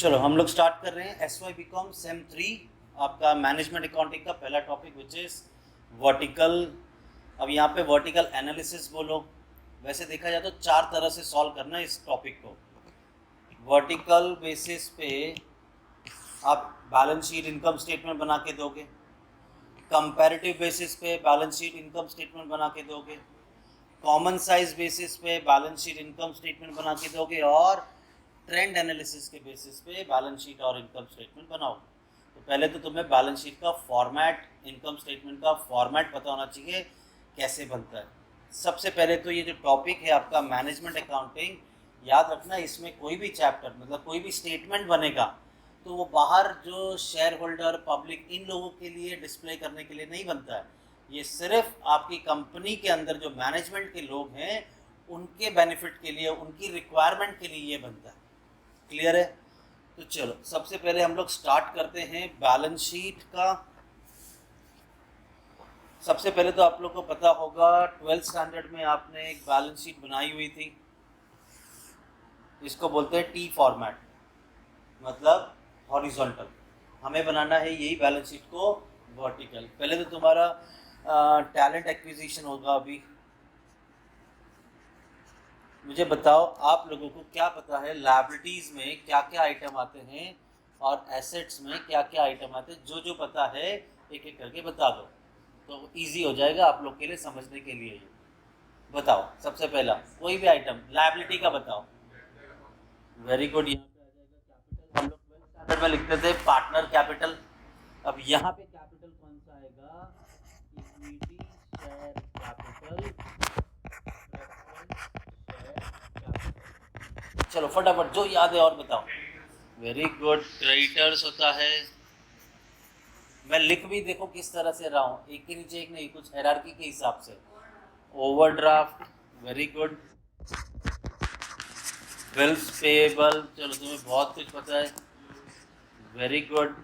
चलो हम लोग स्टार्ट कर रहे हैं S Y B com sem 3 आपका मैनेजमेंट अकाउंटिंग का पहला टॉपिक विच इज़ वर्टिकल। अब यहाँ पे वर्टिकल एनालिसिस बोलो। वैसे देखा जाए तो 4 तरह से सॉल्व करना है इस टॉपिक को। वर्टिकल बेसिस पे आप बैलेंस शीट इनकम स्टेटमेंट बना के दोगे, कंपैरेटिव बेसिस पे बैलेंस शीट इनकम स्टेटमेंट बना के दोगे, कॉमन साइज बेसिस पे बैलेंस शीट इनकम स्टेटमेंट बना के दोगे, और ट्रेंड एनालिसिस के बेसिस पे बैलेंस शीट और इनकम स्टेटमेंट बनाओगे। तो पहले तो तुम्हें बैलेंस शीट का फॉर्मेट, इनकम स्टेटमेंट का फॉर्मेट पता होना चाहिए कैसे बनता है। सबसे पहले तो ये जो टॉपिक है आपका मैनेजमेंट अकाउंटिंग, याद रखना इसमें कोई भी चैप्टर मतलब कोई भी स्टेटमेंट बनेगा तो वो बाहर जो शेयर होल्डर, पब्लिक, इन लोगों के लिए डिस्प्ले करने के लिए नहीं बनता है। ये सिर्फ आपकी कंपनी के अंदर जो मैनेजमेंट के लोग हैं उनके बेनिफिट के लिए, उनकी रिक्वायरमेंट के लिए ये बनता है। क्लियर है? तो चलो सबसे पहले हम लोग स्टार्ट करते हैं बैलेंस शीट का। सबसे पहले तो आप लोग को पता होगा 12th स्टैंडर्ड में आपने एक बैलेंस शीट बनाई हुई थी, इसको बोलते हैं टी फॉर्मेट, मतलब हॉरिजॉन्टल। हमें बनाना है यही बैलेंस शीट को वर्टिकल। पहले तो तुम्हारा टैलेंट एक्विजिशन होगा। अभी मुझे बताओ आप लोगों को क्या पता है लायबिलिटीज़ में क्या क्या आइटम आते हैं और एसेट्स में क्या क्या आइटम आते हैं। जो जो पता है एक एक करके बता दो तो इजी हो जाएगा आप लोग के लिए समझने के लिए। ये बताओ सबसे पहला कोई भी आइटम लायबिलिटी का बताओ। Very good. यहाँ पे आ जाएगा कैपिटल। हम लोग 12th स्टैंडर्ड में लिखते थे पार्टनर कैपिटल। अब यहाँ पे कैपिटल कौन सा आएगा? Equity share capital. चलो फटाफट जो याद है और बताओ। Very good. क्रेडिटर्स होता है। मैं लिख भी देखो किस तरह से रहा हूँ, एक के नीचे एक नहीं, कुछ हायरार्की के हिसाब से। Overdraft, very good. Bills payable, चलो तुम्हें बहुत कुछ पता है, वेरी गुड।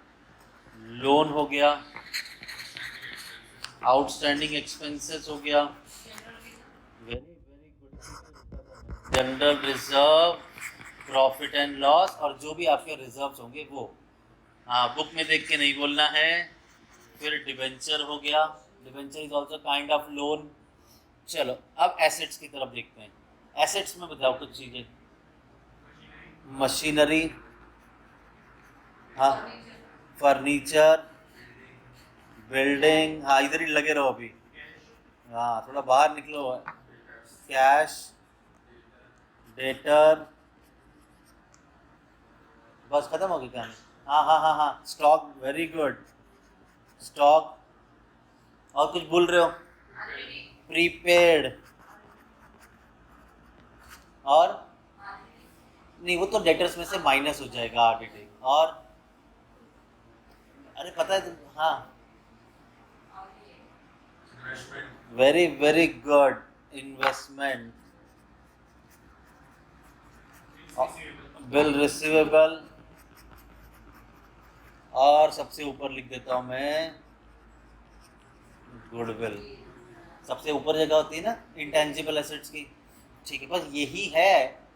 लोन हो गया, आउटस्टैंडिंग एक्सपेंसेस हो गया, very very good. General reserve, profit and loss, और जो भी आपके रिजर्व्स होंगे वो, हाँ बुक में देख के नहीं बोलना है। फिर डिवेंचर हो गया, debenture is also kind of loan. चलो अब एसेट्स की तरफ देखते हैं। एसेट्स में बताओ कुछ चीज़ें। मशीनरी, हाँ, फर्नीचर, बिल्डिंग, हाँ इधर ही लगे रहो अभी, हाँ थोड़ा बाहर निकलो। कैश, डेटर, बस खत्म हो गई कहानी। हाँ हाँ हाँ हाँ, स्टॉक, वेरी गुड। स्टॉक, और कुछ भूल रहे हो? प्रीपेड, और नहीं वो तो डेटर्स में से माइनस हो जाएगा ऑडिटिंग। और अरे पता है तुम, हाँ very very good, investment, bill receivable, और सबसे ऊपर लिख देता हूँ मैं गुडविल। सबसे ऊपर जगह होती है ना इंटेंजिबल एसेट्स की। ठीक है, बस यही है।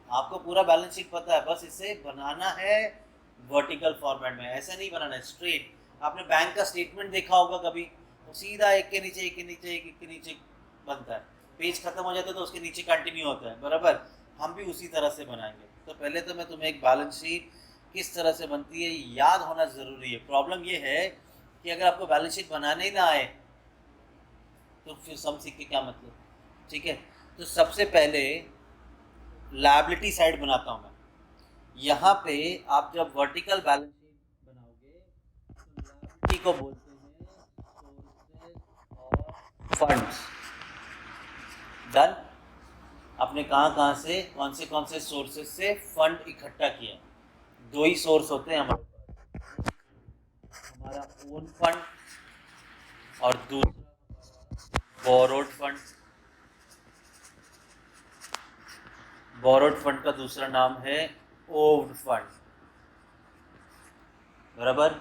आपको पूरा बैलेंस शीट पता है, बस इसे बनाना है वर्टिकल फॉर्मेट में। ऐसा नहीं बनाना है स्ट्रेट। आपने बैंक का स्टेटमेंट देखा होगा कभी, तो सीधा एक के नीचे एक के नीचे एक के नीचे बनता है। पेज खत्म हो जाता है तो उसके नीचे कंटिन्यू होता है, बराबर। हम भी उसी तरह से बनाएंगे। तो पहले तो मैं तुम्हें एक बैलेंस शीट किस तरह से बनती है याद होना ज़रूरी है। प्रॉब्लम ये है कि अगर आपको बैलेंस शीट बनाने ही ना आए तो फिर सम सीख के क्या मतलब। ठीक है, तो सबसे पहले लायबिलिटी साइड बनाता हूँ मैं। यहाँ पे आप जब वर्टिकल बैलेंस शीट बनाओगे तो लायबिलिटी को बोलते हैं सोर्सेज ऑफ फंड्स। डन। आपने कहाँ से कौन से सोर्सेज से फंड इकट्ठा किया? दो ही सोर्स होते हैं हमारे पास, हमारा ओन फंड और दूसरा बोरोड फंड। बोरोड फंड का दूसरा नाम है ओव्ड फंड, बराबर।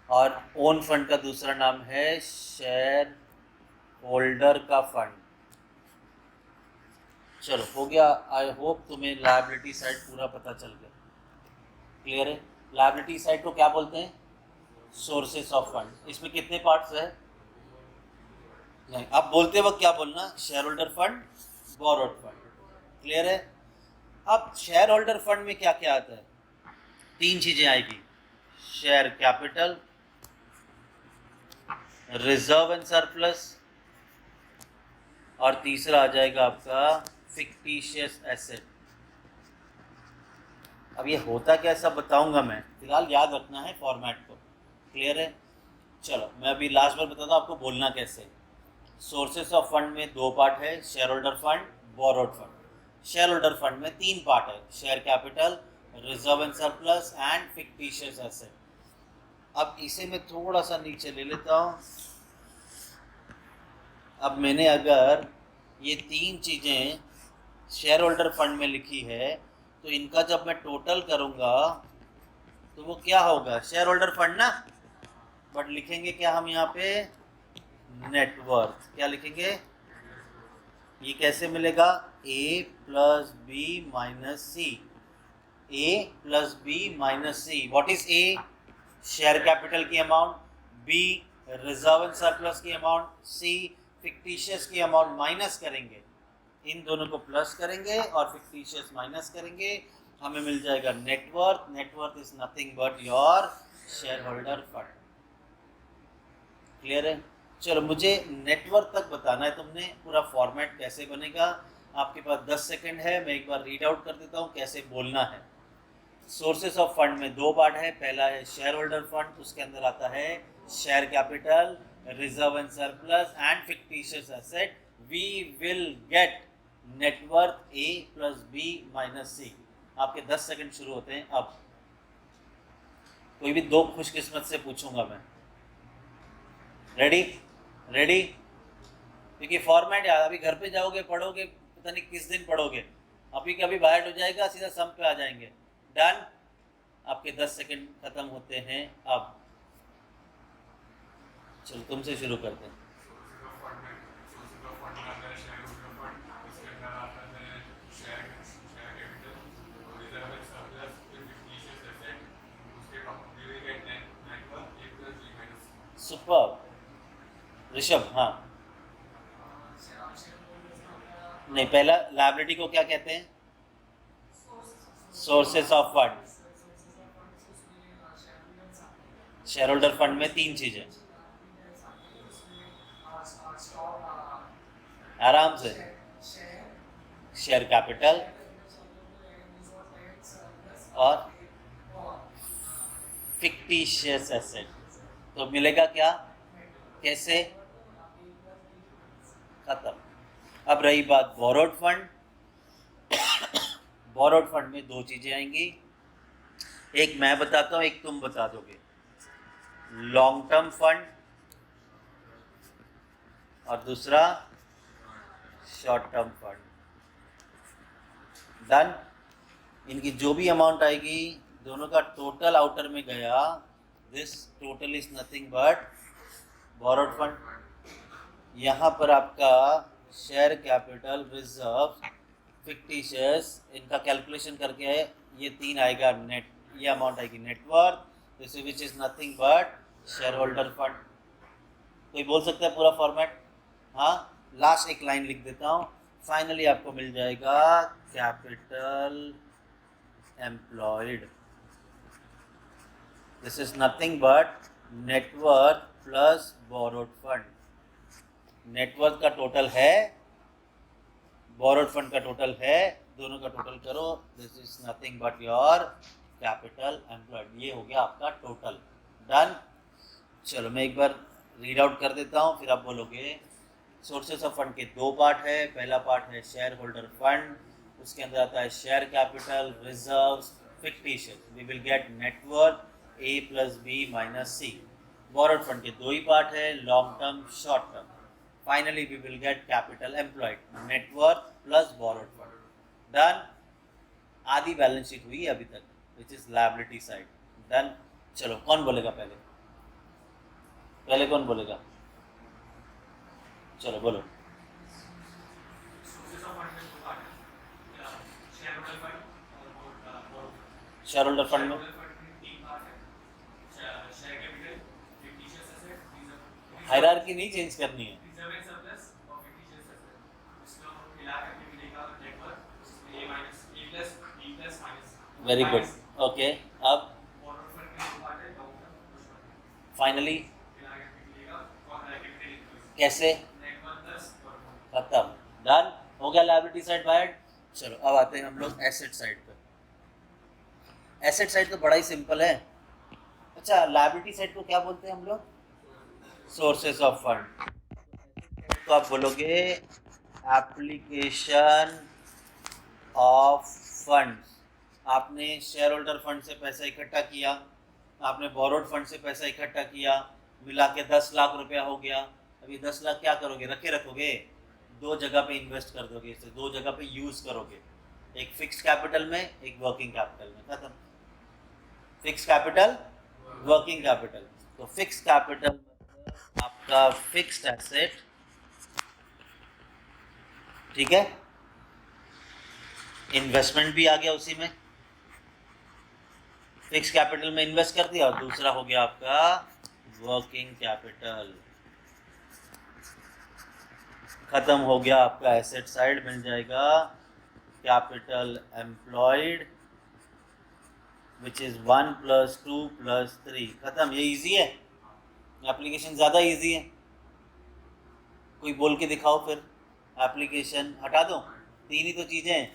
और ओन फंड का दूसरा नाम है शेयर होल्डर का फंड। चलो हो गया। आई होप तुम्हें लायबिलिटी साइड पूरा पता चल गया। क्लियर है? लायबिलिटी साइड को क्या बोलते हैं? Sources of fund. इसमें कितने पार्ट्स है? नहीं, अब बोलते वक्त क्या बोलना? Share holder fund, borrowed fund. Clear है? अब शेयर होल्डर फंड में क्या क्या आता है? तीन चीजें आएगी, share capital, reserve and surplus, और तीसरा आ जाएगा आपका फिक्टिशियस एसेट। अब ये होता क्या है सब बताऊंगा मैं, फिलहाल याद रखना है फॉर्मेट को। क्लियर है? चलो मैं अभी लास्ट बार बताता हूँ आपको बोलना कैसे। सोर्सेस ऑफ फंड में दो पार्ट है, share holder fund, borrowed fund. Share holder fund में तीन पार्ट है, share capital, reserve and surplus and fictitious asset. अब इसे मैं थोड़ा सा नीचे ले लेता हूँ। अब मैंने अगर ये तीन चीज़ें शेयर होल्डर फंड में लिखी है तो इनका जब मैं टोटल करूँगा तो वो क्या होगा? शेयर होल्डर फंड ना, बट लिखेंगे क्या हम यहाँ पे? नेटवर्थ। क्या लिखेंगे? ये कैसे मिलेगा? A plus B minus C. A plus B minus C. What is A? Share capital की amount, B reserve and surplus की अमाउंट, सी फिक्टिशियस की अमाउंट। माइनस करेंगे, इन दोनों को प्लस करेंगे और फिक्टिशियस माइनस करेंगे, हमें मिल जाएगा net worth. Net worth is nothing but your share holder fund. Clear है? चलो मुझे नेटवर्क तक बताना है तुमने, पूरा फॉर्मेट कैसे बनेगा। आपके पास 10 सेकंड है, मैं एक बार रीड आउट कर देता हूँ कैसे बोलना है। सोर्सेस ऑफ फंड में दो पार्ट है, पहला है शेयर होल्डर फंड, उसके अंदर आता है share capital, reserve and surplus and fictitious asset. We will get net worth A plus B minus C. आपके 10 सेकंड शुरू होते हैं अब। कोई भी दो खुशकिस्मत से पूछूंगा मैं। रेडी? रेडी? क्योंकि फॉर्मेट यार, अभी घर पे जाओगे पढ़ोगे, पता नहीं किस दिन पढ़ोगे, अभी कभी बाहर हो जाएगा, सीधा सम पे आ जाएंगे। डन? आपके 10 सेकंड खत्म होते हैं अब। चलो तुमसे शुरू करते हैं। सुपर ऋषभ। हाँ, नहीं, पहला लायबिलिटी को क्या कहते हैं? Sources of fund. Share holder fund में तीन चीजें, आराम से। शेयर कैपिटल और फिक्टिशियस एसेट। तो मिलेगा क्या? कैसे? खत्म। अब रही बात बोरोड फंड। बोरोड फंड में दो चीजें आएंगी, एक मैं बताता हूं, एक तुम बता दोगे। लॉन्ग टर्म फंड और दूसरा शॉर्ट टर्म फंड। डन? इनकी जो भी अमाउंट आएगी, दोनों का टोटल आउटर में गया, this total is nothing but borrowed fund. यहाँ पर आपका शेयर कैपिटल, रिजर्व, फिक्टिशियस, इनका कैलकुलेशन करके ये तीन आएगा नेट, ये अमाउंट आएगी net worth, this which is nothing but share holder fund. कोई बोल सकता है पूरा फॉर्मेट? हाँ, लास्ट एक लाइन लिख देता हूँ। फाइनली आपको मिल जाएगा capital employed. This is nothing but net worth plus borrowed fund. Net worth का टोटल है, बोरोड फंड का टोटल है, दोनों का टोटल करो, this is nothing but your capital employed. ये हो गया आपका टोटल। डन? चलो मैं एक बार रीड आउट कर देता हूँ, फिर आप बोलोगे। सोर्सेस ऑफ फंड के दो पार्ट है, पहला पार्ट है शेयर होल्डर फंड, उसके अंदर आता है share capital, reserve, fictitious. We will get net worth A plus B minus C. Borrowed fund के दो ही पार्ट है, long term, short term. Finally we will get capital employed, net worth plus borrowed fund. Done? आधी balance sheet हुई अभी तक, which is liability side. Done? चलो कौन बोलेगा पहले? पहले कौन बोलेगा? चलो बोलो। शेयर होल्डर फंड में हायरार्की नहीं चेंज करनी है। Very good, okay. अब फाइनली कैसे खत्म, डन हो गया लायबिलिटी साइड बायड। चलो अब आते हैं हम लोग एसेट साइड पे। एसेट साइड तो बड़ा ही सिंपल है। अच्छा, लायबिलिटी साइड को क्या बोलते हैं हम लोग? Sources of fund. तो आप बोलोगे एप्लीकेशन ऑफ फंड। आपने शेयर होल्डर फंड से पैसा इकट्ठा किया, आपने बोरोड फंड से पैसा इकट्ठा किया, मिला के 10 लाख रुपया हो गया। अभी 10 लाख क्या करोगे? रखोगे? दो जगह पे इन्वेस्ट कर दोगे, इसे दो जगह पे यूज करोगे, एक फिक्स कैपिटल में, एक वर्किंग कैपिटल में। खत्म। Fix capital, working capital. तो फिक्स कैपिटल मतलब आपका फिक्स्ड एसेट, ठीक है। इन्वेस्टमेंट भी आ गया उसी में, फिक्स कैपिटल में इन्वेस्ट कर दिया, और दूसरा हो गया आपका वर्किंग कैपिटल। खत्म हो गया आपका एसेट साइड, मिल जाएगा कैपिटल एम्प्लॉयड विच इज 1 + 2 + 3। खत्म। ये इजी है, एप्लीकेशन ज़्यादा इजी है। कोई बोल के दिखाओ फिर, एप्लीकेशन हटा दो, तीन ही तो चीज़ें हैं,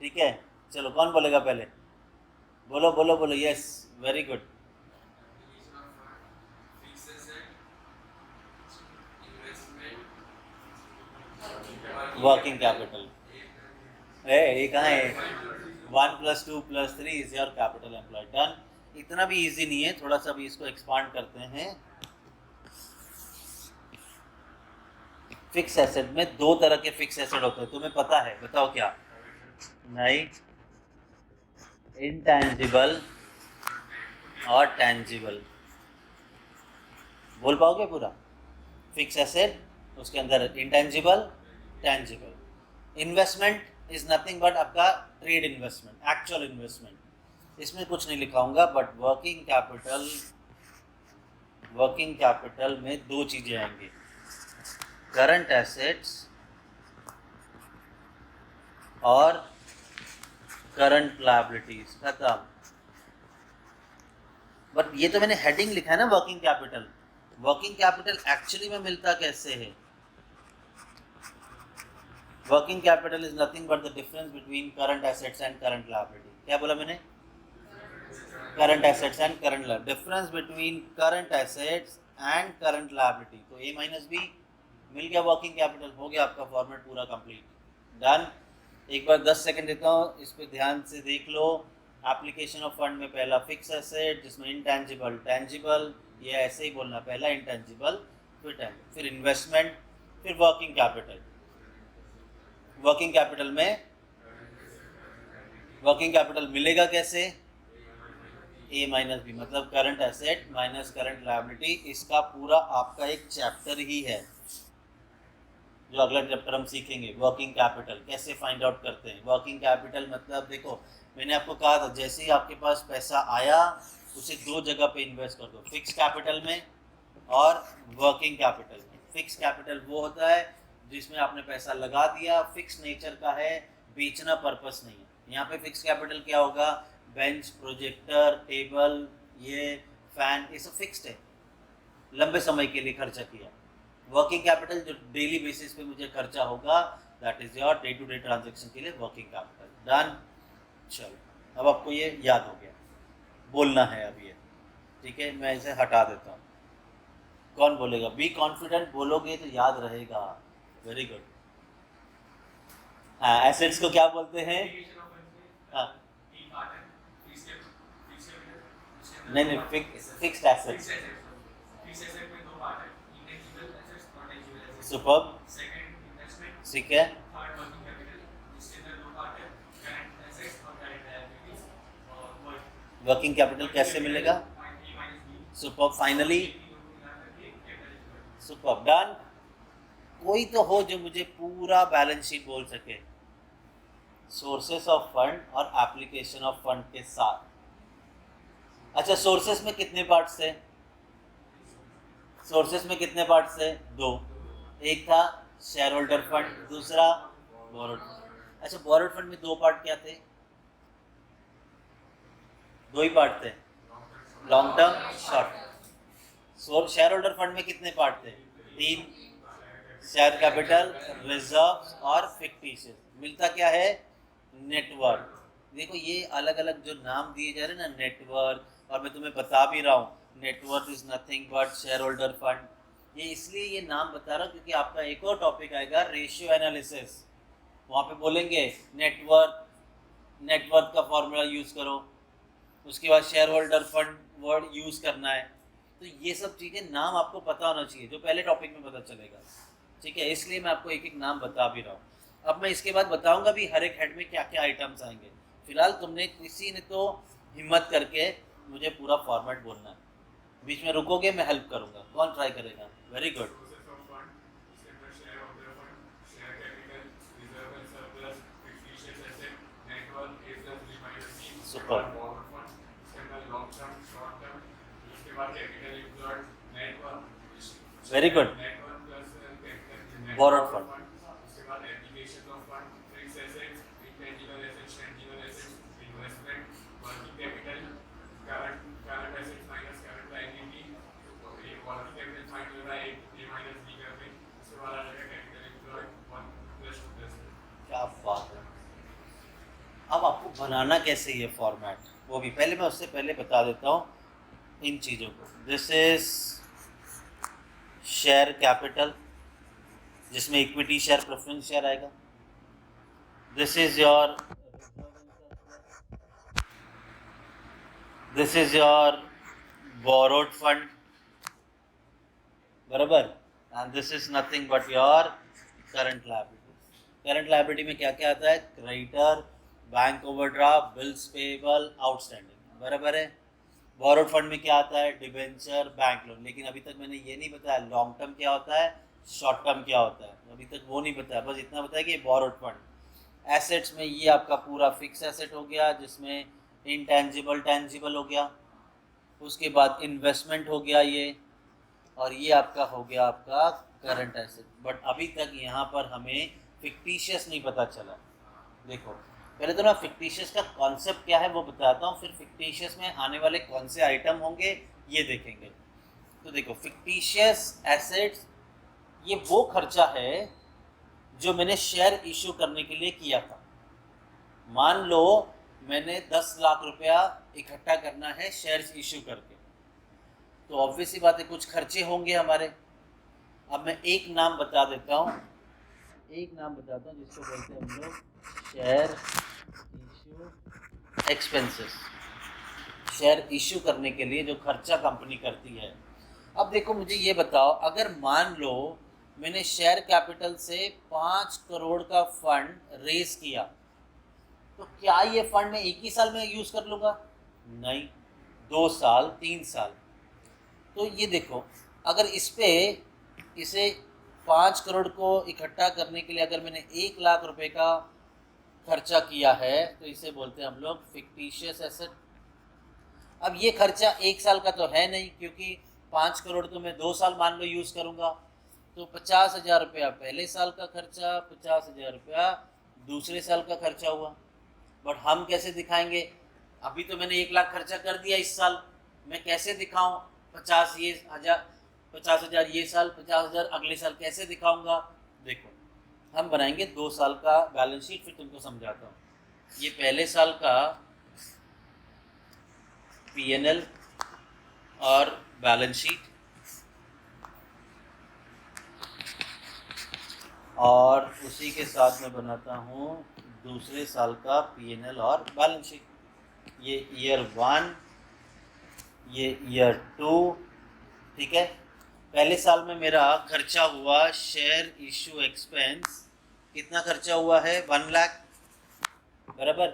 ठीक है। चलो कौन बोलेगा पहले? बोलो बोलो बोलो। Yes, very good. Working capital. ये कहाँ है? 1 + 2 + 3 is your capital employed. Done. इतना भी इजी नहीं है, थोड़ा सा भी इसको एक्सपांड करते हैं। फिक्स एसेट में दो तरह के फिक्स एसेट होते हैं, तुम्हें पता है? बताओ क्या? नहीं, इंटेंजिबल और टेंजिबल। बोल पाओगे पूरा? फिक्स एसेट, उसके अंदर intangible, tangible. Investment is nothing but आपका ट्रेड इन्वेस्टमेंट, एक्चुअल इन्वेस्टमेंट। इसमें कुछ नहीं लिखा होगा, बट वर्किंग कैपिटल में दो चीजें आएंगी, करंट एसेट्स और करंट लायबिलिटीज। खत्म। बट ये तो मैंने हेडिंग लिखा है ना, working capital. Working capital actually में मिलता कैसे है? Working capital is nothing but the difference between current assets and current liability. क्या बोला मैंने? Current assets and current liability. Difference between current assets and current liability. तो A - B मिल गया working capital. हो गया आपका फॉर्मेट पूरा कंप्लीट। डन। एक बार 10 सेकंड देता हूँ, इस पर ध्यान से देख लो। एप्लीकेशन ऑफ फंड में पहला फिक्स एसेट, जिसमें इंटेंजिबल, टेंजिबल, ये ऐसे ही बोलना, पहला इंटेंजिबल फिर टेंजिबल, फिर इन्वेस्टमेंट, फिर वर्किंग कैपिटल। वर्किंग कैपिटल में वर्किंग कैपिटल मिलेगा कैसे? A - B मतलब current asset minus current liability. इसका पूरा आपका एक चैप्टर ही है, जो अगला चैप्टर हम सीखेंगे। वर्किंग कैपिटल कैसे फाइंड आउट करते हैं। वर्किंग कैपिटल मतलब देखो, मैंने आपको कहा था, जैसे ही आपके पास पैसा आया उसे दो जगह पे इन्वेस्ट कर दो, फिक्स कैपिटल में और वर्किंग कैपिटल में। फिक्स कैपिटल वो होता है जिसमें आपने पैसा लगा दिया, फिक्स नेचर का है, बेचना पर्पस नहीं है। यहाँ पे फिक्स कैपिटल क्या होगा? बेंच, प्रोजेक्टर, टेबल, ये फैन, ये सब फिक्स्ड है, लंबे समय के लिए खर्चा किया। वर्किंग कैपिटल जो डेली बेसिस पे मुझे खर्चा होगा, that is your day to day transaction के लिए वर्किंग कैपिटल। डन। चलो अब आपको ये याद हो गया, बोलना है अब ये, ठीक है। मैं इसे हटा देता हूँ। कौन बोलेगा? बी कॉन्फिडेंट, बोलोगे तो याद रहेगा। Very good. हाँ, एसेट्स को क्या बोलते हैं? हाँ, नहीं, फिक्स्ड एसेट्स। सुपर, ठीक है। वर्किंग कैपिटल कैसे मिलेगा? Super, finally super, done. कोई तो हो जो मुझे पूरा बैलेंस शीट बोल सके, सोर्सेस ऑफ फंड और एप्लीकेशन ऑफ फंड के साथ। अच्छा, सोर्सेस में कितने पार्ट्स थे? सोर्सेस में कितने पार्ट्स थे? दो। एक था शेयर होल्डर फंड, दूसरा बोरोड फंड। अच्छा, बोरोड फंड में दो पार्ट क्या थे? दो ही पार्ट थे, long term, short term. Share holder fund में कितने पार्ट थे? तीन, शेयर कैपिटल, रिजर्व और फिक्टिशियस। मिलता क्या है? नेटवर्क। देखो ये अलग अलग जो नाम दिए जा रहे हैं ना, नेटवर्क, और मैं तुम्हें बता भी रहा हूँ network is nothing but share holder fund. ये इसलिए ये नाम बता रहा हूँ क्योंकि आपका एक और टॉपिक आएगा रेशियो एनालिसिस, वहाँ पे बोलेंगे नेटवर्क, नेटवर्क का फॉर्मूला यूज़ करो, उसके बाद share holder fund word use करना है। तो ये सब चीज़ें नाम आपको पता होना चाहिए, जो पहले टॉपिक में पता चलेगा, ठीक है? इसलिए मैं आपको एक एक नाम बता भी रहा हूँ। अब मैं इसके बाद बताऊंगा भी हर एक हेड में क्या क्या आइटम्स आएंगे। फिलहाल तुमने किसी ने तो हिम्मत करके मुझे पूरा फॉर्मेट बोलना है, बीच में रुकोगे मैं हेल्प करूंगा। कौन ट्राई करेगा? Very good. Super, very good. Borrowed fund, क्या बात है। अब आपको बनाना कैसे ये फॉर्मेट, वो भी पहले मैं उससे पहले बता देता हूँ इन चीज़ों को। दिस इज शेयर कैपिटल, जिसमें इक्विटी शेयर, प्रेफरेंस शेयर आएगा। This is your borrowed fund, बराबर, and this is nothing but your current liability. Current liability में क्या क्या आता है? Creditor, bank overdraft, bills payable, outstanding, बराबर है। बोरोड फंड में क्या आता है? Debenture, bank loan. लेकिन अभी तक मैंने ये नहीं बताया लॉन्ग टर्म क्या होता है, शॉर्ट टर्म क्या होता है, अभी तक वो नहीं बताया। बस इतना बताया कि बोरोड फंड। एसेट्स में ये आपका पूरा फिक्स एसेट हो गया, जिसमें इनटेंजिबल टेंजिबल हो गया, उसके बाद इन्वेस्टमेंट हो गया ये, और ये आपका हो गया आपका करंट एसेट। बट अभी तक यहाँ पर हमें फिक्टिशियस नहीं पता चला। देखो पहले तो ना फिक्टिशियस का कॉन्सेप्ट क्या है वो बताता हूँ, फिर फिक्टिशियस में आने वाले कौन से आइटम होंगे ये देखेंगे। तो देखो फिक्टिशियस एसेट्स ये वो खर्चा है जो मैंने शेयर इशू करने के लिए किया था। मान लो मैंने 10 लाख रुपया इकट्ठा करना है शेयर्स इशू करके, तो ऑब्वियस सी बात है कुछ खर्चे होंगे हमारे। अब मैं एक नाम बता देता हूँ, एक नाम बताता हूँ जिसको बोलते हैं हम लोग share issue expenses. Share issue करने के लिए जो खर्चा कंपनी करती है। अब देखो मुझे ये बताओ, अगर मान लो मैंने शेयर कैपिटल से 5 करोड़ का फंड रेज किया, तो क्या ये फंड मैं एक ही साल में यूज़ कर लूँगा? नहीं, 2 साल 3 साल। तो ये देखो अगर इस पे इसे 5 करोड़ को इकट्ठा करने के लिए अगर मैंने 1 लाख रुपए का खर्चा किया है, तो इसे बोलते हैं हम लोग फिक्टिशियस एसेट। अब ये खर्चा 1 साल का तो है नहीं, क्योंकि 5 करोड़ तो मैं 2 साल मान लो यूज़ करूँगा। तो 50,000 रुपया पहले साल का खर्चा, 50,000 रुपया दूसरे साल का खर्चा हुआ। बट हम कैसे दिखाएंगे? अभी तो मैंने 1 लाख खर्चा कर दिया इस साल, मैं कैसे दिखाऊं 50,000 ये साल, 50,000 अगले साल, कैसे दिखाऊंगा? देखो हम बनाएंगे 2 साल का बैलेंस शीट, फिर तुमको समझाता हूँ। ये पहले साल का P&L और बैलेंस शीट, और उसी के साथ मैं बनाता हूँ दूसरे साल का P&L और बैलेंस शीट। ये ईयर 1, ये ईयर 2, ठीक है। पहले साल में मेरा खर्चा हुआ शेयर इशू एक्सपेंस, कितना खर्चा हुआ है? 1 लाख, बराबर।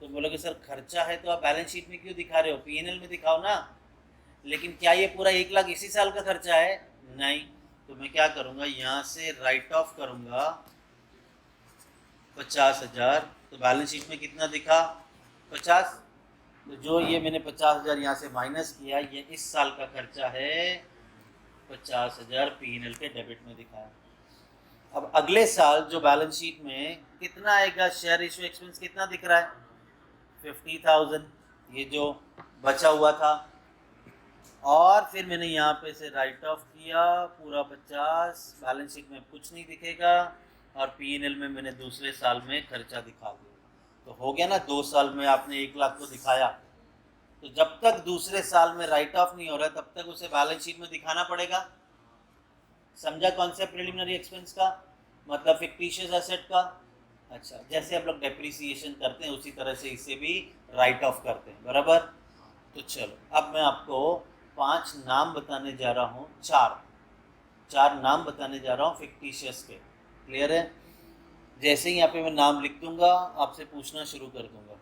तो बोलोगे सर खर्चा है तो आप बैलेंस शीट में क्यों दिखा रहे हो, P&L में दिखाओ ना। लेकिन क्या ये पूरा 1 लाख इसी साल का खर्चा है? नहीं। तो मैं क्या करूँगा, यहाँ से राइट ऑफ करूँगा 50,000। तो बैलेंस शीट में कितना दिखा? 50। तो जो ये मैंने 50,000 यहाँ से माइनस किया, ये इस साल का खर्चा है 50,000 P&L के डेबिट में दिखाया। अब अगले साल जो बैलेंस शीट में कितना आएगा, शेयर इशू एक्सपेंस कितना दिख रहा है, 50,000, ये जो बचा हुआ था। और फिर मैंने यहाँ पे से राइट ऑफ किया पूरा 50, बैलेंस शीट में कुछ नहीं दिखेगा, और P&L में मैंने दूसरे साल में खर्चा दिखा दिया। तो हो गया ना, 2 साल में आपने 1 लाख को दिखाया। तो जब तक दूसरे साल में राइट ऑफ नहीं हो रहा तब तक उसे बैलेंस शीट में दिखाना पड़ेगा। समझा कॉन्सेप्ट प्रिलिमिनरी एक्सपेंस का, मतलब फिक्टिशियस एसेट का। अच्छा, जैसे आप लोग डेप्रिसिएशन करते हैं उसी तरह से इसे भी राइट ऑफ करते हैं, बराबर। तो चलो अब मैं आपको 5 नाम बताने जा रहा हूँ, चार नाम बताने जा रहा हूँ फिक्टिशियस के। क्लियर है? जैसे ही यहाँ पे मैं नाम लिख दूंगा आपसे पूछना शुरू कर दूंगा,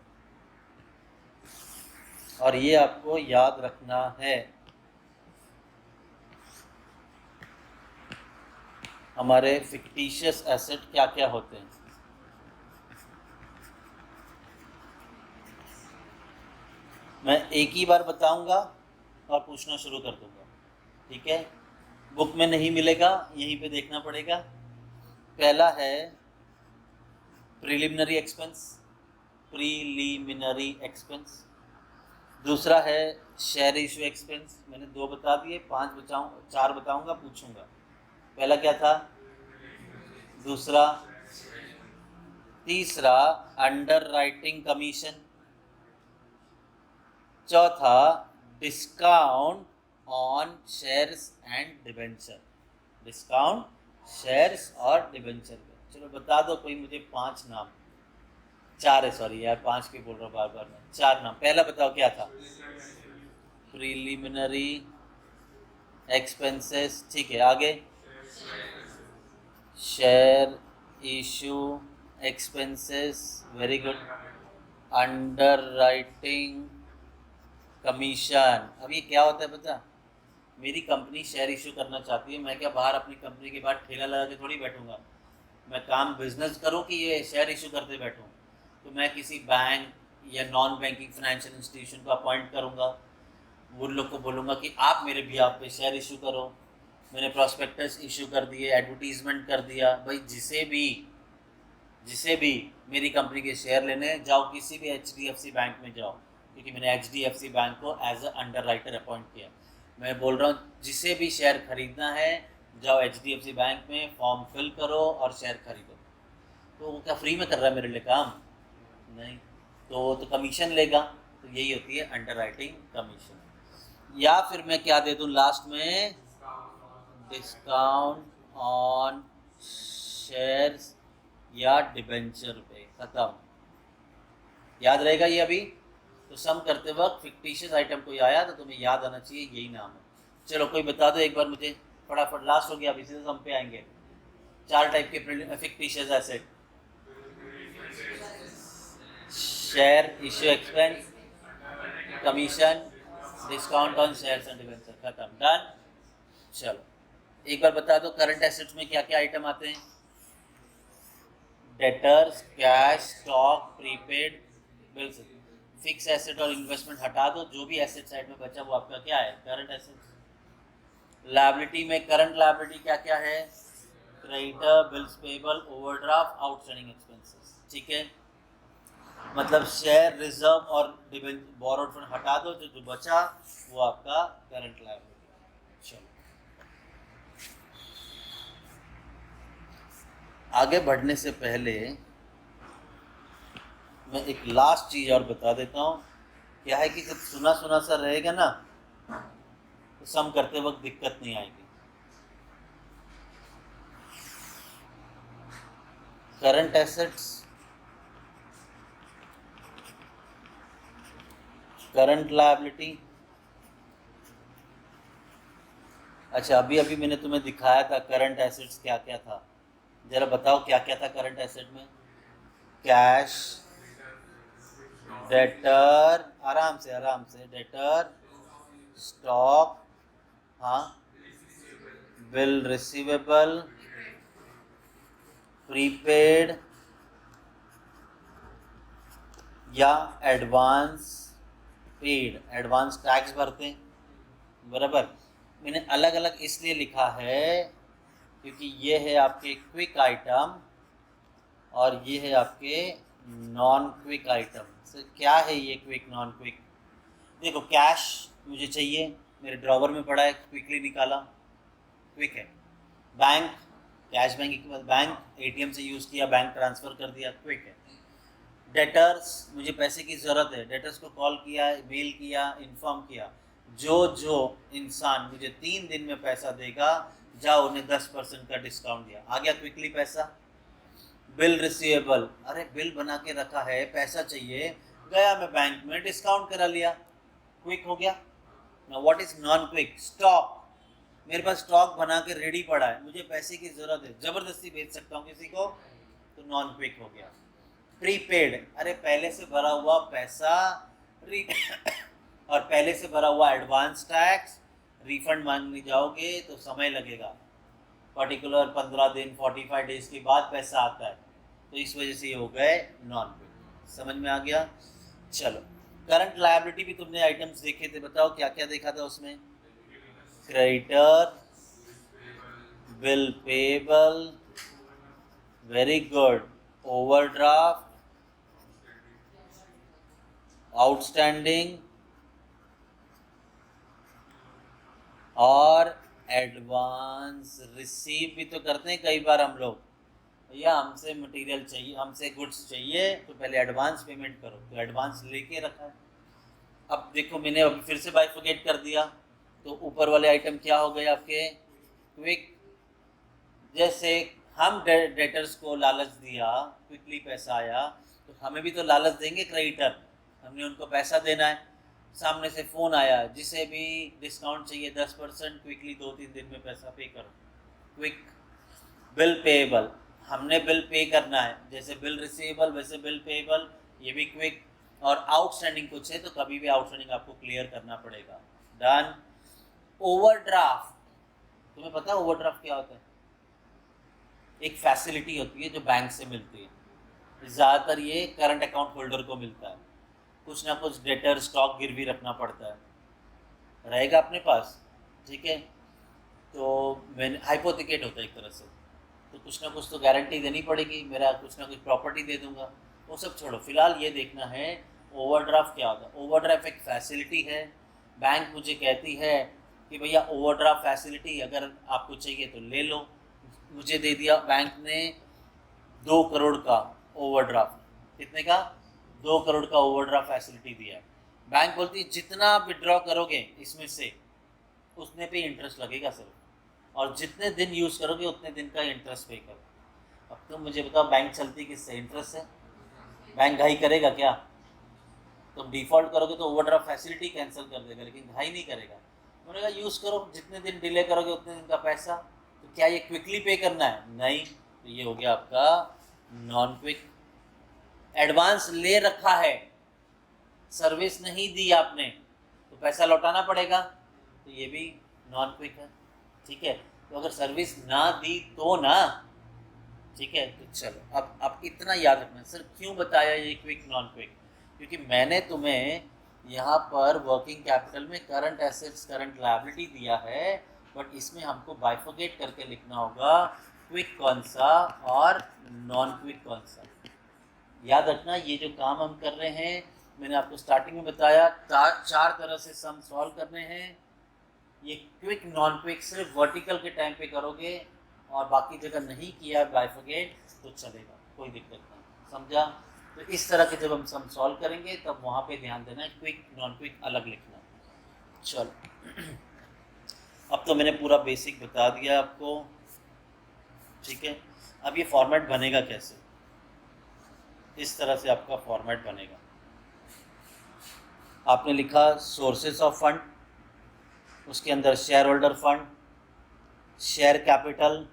और ये आपको याद रखना है। हमारे फिक्टिशियस एसेट क्या क्या होते हैं। मैं एक ही बार बताऊंगा और पूछना शुरू कर दूंगा, ठीक है? बुक में नहीं मिलेगा, यहीं पे देखना पड़ेगा। पहला है प्रिलिमिनरी एक्सपेंस, दूसरा है शेयर इशू एक्सपेंस, मैंने 2 बता दिए, 4 बताऊंगा, पूछूंगा। पहला क्या था, दूसरा, तीसरा अंडर राइटिंग कमीशन, चौथा discount on shares and debenture, discount shares और डिबेंचर। चलो बता दो कोई मुझे 5 नाम, 4 है, सॉरी यार 5 के बोल रहा हूँ बार बार मैं, 4 नाम। पहला बताओ क्या था, प्रिलिमिनरी एक्सपेंसेस, ठीक है। आगे share issue expenses, very good. Under writing commission, अब ये क्या होता है पता, मेरी कंपनी शेयर इशू करना चाहती है, मैं क्या बाहर अपनी कंपनी के बाद ठेला लगा के थोड़ी बैठूंगा, मैं काम बिजनेस करूं कि ये शेयर इशू करते बैठूं। तो मैं किसी बैंक या नॉन बैंकिंग फाइनेंशियल इंस्टीट्यूशन को अपॉइंट करूंगा, वो लोग को बोलूँगा कि आप मेरे बिहाफ पे शेयर इशू करो। मैंने प्रॉस्पेक्टस इशू कर दिए, एडवर्टीजमेंट कर दिया, भाई जिसे भी मेरी कंपनी के शेयर लेने जाओ, किसी भी HDFC बैंक में जाओ, क्योंकि मैंने HDFC बैंक को as a underwriter appoint किया। मैं बोल रहा हूँ जिसे भी शेयर खरीदना है जाओ HDFC बैंक में, फॉर्म फिल करो और शेयर खरीदो। तो वो क्या फ्री में कर रहा है मेरे लिए काम? नहीं, तो कमीशन लेगा। तो यही होती है अंडर राइटिंग कमीशन। या फिर मैं क्या दे दूँ लास्ट में, डिस्काउंट ऑन शेयर्स या डिबेंचर पे, खत्म। याद रहेगा ये अभी? तो सम करते वक्त फिक्टिशियस आइटम कोई आया तो तुम्हें याद आना चाहिए यही नाम है। चलो कोई बता दो एक बार मुझे फटाफट, लास्ट हो गया, अभी से सम पे आएंगे। 4 टाइप के fictitious asset, share issue expense, commission, discount on shares and debenture, खत्म, डन। चलो एक बार बता दो करंट एसेट्स में क्या क्या आइटम आते हैं। Debtors, cash, stock, prepaid, bills. Fix asset और इन्वेस्टमेंट हटा दो, जो भी एसेट साइड में बचा वो आपका क्या है, करंट एसेट्स। लायबिलिटी में करंट लायबिलिटी क्या क्या है, creditor, bills payable, overdraft, outstanding expenses, ठीक है। मतलब शेयर, रिजर्व और बोरोड फंड हटा दो, जो बचा वो आपका करंट लायबिलिटी। चलो आगे बढ़ने से पहले मैं एक लास्ट चीज़ और बता देता हूँ। क्या है कि जब सुना सुना सा रहेगा ना तो सम करते वक्त दिक्कत नहीं आएगी। Current assets, current liability. अच्छा अभी अभी मैंने तुम्हें दिखाया था करंट एसेट्स क्या क्या था, जरा बताओ क्या क्या था करंट एसेट में। कैश, डेटर, आराम से डेटर, स्टॉक, हाँ, बिल रिसीवेबल, प्रीपेड या एडवांस पेड, एडवांस टैक्स भरते हैं, बराबर। मैंने अलग अलग इसलिए लिखा है क्योंकि ये है आपके क्विक आइटम और ये है आपके नॉन क्विक आइटम। तो क्या है ये क्विक नॉन क्विक? देखो, कैश मुझे चाहिए, मेरे ड्रॉवर में पड़ा है, क्विकली निकाला, क्विक है। बैंक, कैश बैंक एटीएम से यूज़ किया, बैंक ट्रांसफ़र कर दिया, क्विक है। डेटर्स, मुझे पैसे की ज़रूरत है, डेटर्स को कॉल किया, मेल किया, इन्फॉर्म किया, जो इंसान मुझे 3 दिन में पैसा देगा, जाओ उन्हें 10% का डिस्काउंट दिया, आ गया क्विकली पैसा। बिल रिसीवेबल, अरे बिल बना के रखा है, पैसा चाहिए, गया मैं बैंक में, डिस्काउंट करा लिया, क्विक हो गया। Now what is non quick? Stock, मेरे पास स्टॉक बना के रेडी पड़ा है, मुझे पैसे की ज़रूरत है, ज़बरदस्ती भेज सकता हूँ किसी को, तो नॉन क्विक हो गया। प्रीपेड, अरे पहले से भरा हुआ पैसा और पहले से भरा हुआ एडवांस टैक्स, रिफंड मांगने जाओगे तो समय लगेगा, पर्टिकुलर 15 दिन 45 डेज के बाद पैसा आता है, तो इस वजह से ये हो गए नॉन क्विक। समझ में आ गया? चलो, करंट लायबिलिटी भी तुमने आइटम्स देखे थे, बताओ क्या क्या देखा था उसमें? Creditor, bill payable, very good, overdraft, outstanding और एडवांस रिसीव भी तो करते हैं कई बार हम लोग। भैया हमसे मटेरियल चाहिए, हमसे गुड्स चाहिए, तो पहले एडवांस पेमेंट करो, तो एडवांस लेके रखा है। अब देखो, मैंने अभी फिर से बाइफर्केट कर दिया, तो ऊपर वाले आइटम क्या हो गए आपके? क्विक। जैसे हम डेटर्स को लालच दिया, क्विकली पैसा आया, तो हमें भी तो लालच देंगे क्रेडिटर, हमने उनको पैसा देना है। सामने से फ़ोन आया, जिसे भी डिस्काउंट चाहिए 10%, क्विकली 2-3 दिन में पैसा पे करो, क्विक। बिल पेएबल, हमने बिल पे करना है, जैसे बिल रिसीवेबल वैसे बिल पेएबल, ये भी क्विक। और आउटस्टैंडिंग कुछ है तो कभी भी आउटस्टैंडिंग आपको क्लियर करना पड़ेगा, डन। ओवरड्राफ्ट, तुम्हें पता है ओवरड्राफ्ट क्या होता है? एक फैसिलिटी होती है जो बैंक से मिलती है, ज़्यादातर ये करंट अकाउंट होल्डर को मिलता है, कुछ ना कुछ डेटर स्टॉक गिरवी रखना पड़ता है, रहेगा अपने पास, ठीक है। तो मैंने हाइपोथिकेट होता है एक तरह से, तो कुछ ना कुछ तो गारंटी देनी पड़ेगी, मेरा कुछ ना कुछ प्रॉपर्टी दे दूंगा, वो सब छोड़ो, फिलहाल ये देखना है ओवरड्राफ्ट क्या होता है। ओवरड्राफ्ट एक फैसिलिटी है, बैंक मुझे कहती है कि भैया ओवरड्राफ्ट फैसिलिटी अगर आपको चाहिए तो ले लो। मुझे दे दिया बैंक ने 2 करोड़ का ओवरड्राफ्ट, कितने का? 2 करोड़ का ओवरड्राफ्ट फैसिलिटी दिया है। बैंक बोलती है जितना विड्रॉ करोगे इसमें से उतने पे इंटरेस्ट लगेगा सिर्फ, और जितने दिन यूज़ करोगे उतने दिन का इंटरेस्ट पे करो। अब तुम मुझे बताओ बैंक चलती किससे? इंटरेस्ट से। बैंक घाई करेगा क्या? तुम डिफ़ॉल्ट करोगे तो ओवरड्राफ्ट फैसिलिटी कैंसिल कर देगा, लेकिन घाई नहीं करेगा। उन्होंने कहा यूज़ करो, जितने दिन डिले करोगे उतने दिन का पैसा। तो क्या ये क्विकली पे करना है? नहीं। तो ये हो गया आपका नॉन क्विक। एडवांस ले रखा है, सर्विस नहीं दी आपने, तो पैसा लौटाना पड़ेगा, तो ये भी नॉन क्विक है, ठीक है। तो अगर सर्विस ना दी तो ना, ठीक है। तो चलो, अब इतना याद रखना सर, क्यों बताया ये क्विक नॉन क्विक? क्योंकि मैंने तुम्हें यहाँ पर वर्किंग कैपिटल में करंट एसेट्स करंट लायबिलिटी दिया है, बट इसमें हमको बाइफर्केट करके लिखना होगा क्विक कौन सा और नॉन क्विक कौन सा। याद रखना, ये जो काम हम कर रहे हैं, मैंने आपको स्टार्टिंग में बताया, 4 तरह से सम सॉल्व करने हैं। ये क्विक नॉन क्विक सिर्फ वर्टिकल के टाइम पे करोगे, और बाकी जगह नहीं किया बाइफर्केट तो चलेगा, कोई दिक्कत नहीं, समझा? तो इस तरह के जब हम सम सॉल्व करेंगे तब वहाँ पे ध्यान देना है, क्विक नॉन क्विक अलग लिखना। चलो, अब तो मैंने पूरा बेसिक बता दिया आपको, ठीक है। अब ये फॉर्मेट बनेगा कैसे? इस तरह से आपका फॉर्मेट बनेगा। आपने लिखा सोर्सेस ऑफ फंड, उसके अंदर share holder fund, share capital,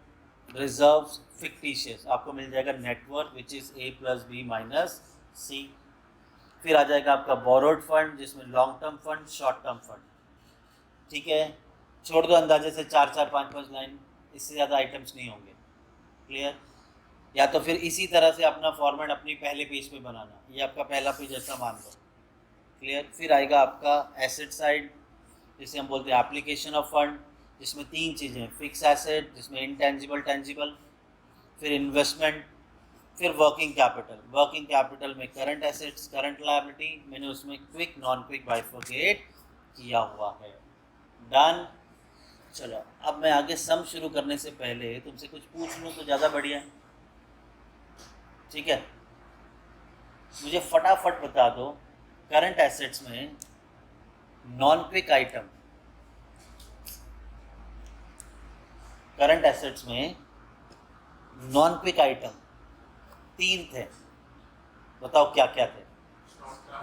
reserves, fictitious, आपको मिल जाएगा network which is A + B - C। फिर आ जाएगा आपका बोरोड फंड, जिसमें long term fund, short term fund, ठीक है। छोड़ दो अंदाजे से 4-4, 5-5 लाइन, इससे ज़्यादा आइटम्स नहीं होंगे, क्लियर। या तो फिर इसी तरह से अपना फॉर्मेट अपनी पहले पेज पे बनाना, ये आपका पहला पेज ऐसा मान लो, क्लियर। फिर आएगा आपका एसेट साइड, जिसे हम बोलते हैं एप्लीकेशन ऑफ फंड, जिसमें 3 चीज़ें, फिक्स एसेट, जिसमें इंटेंजिबल टेंजिबल, फिर इन्वेस्टमेंट, फिर वर्किंग कैपिटल। वर्किंग कैपिटल में करंट एसेट्स, करंट लायबिलिटी, मैंने उसमें क्विक नॉन क्विक बाइफरकेट किया हुआ है। डन। चलो अब मैं आगे सम शुरू करने से पहले तुमसे कुछ पूछ लूँ तो ज़्यादा बढ़िया है, ठीक है? मुझे फटाफट बता दो, करंट एसेट्स में non quick item, current assets में नॉन क्विक आइटम 3 थे, बताओ क्या क्या थे?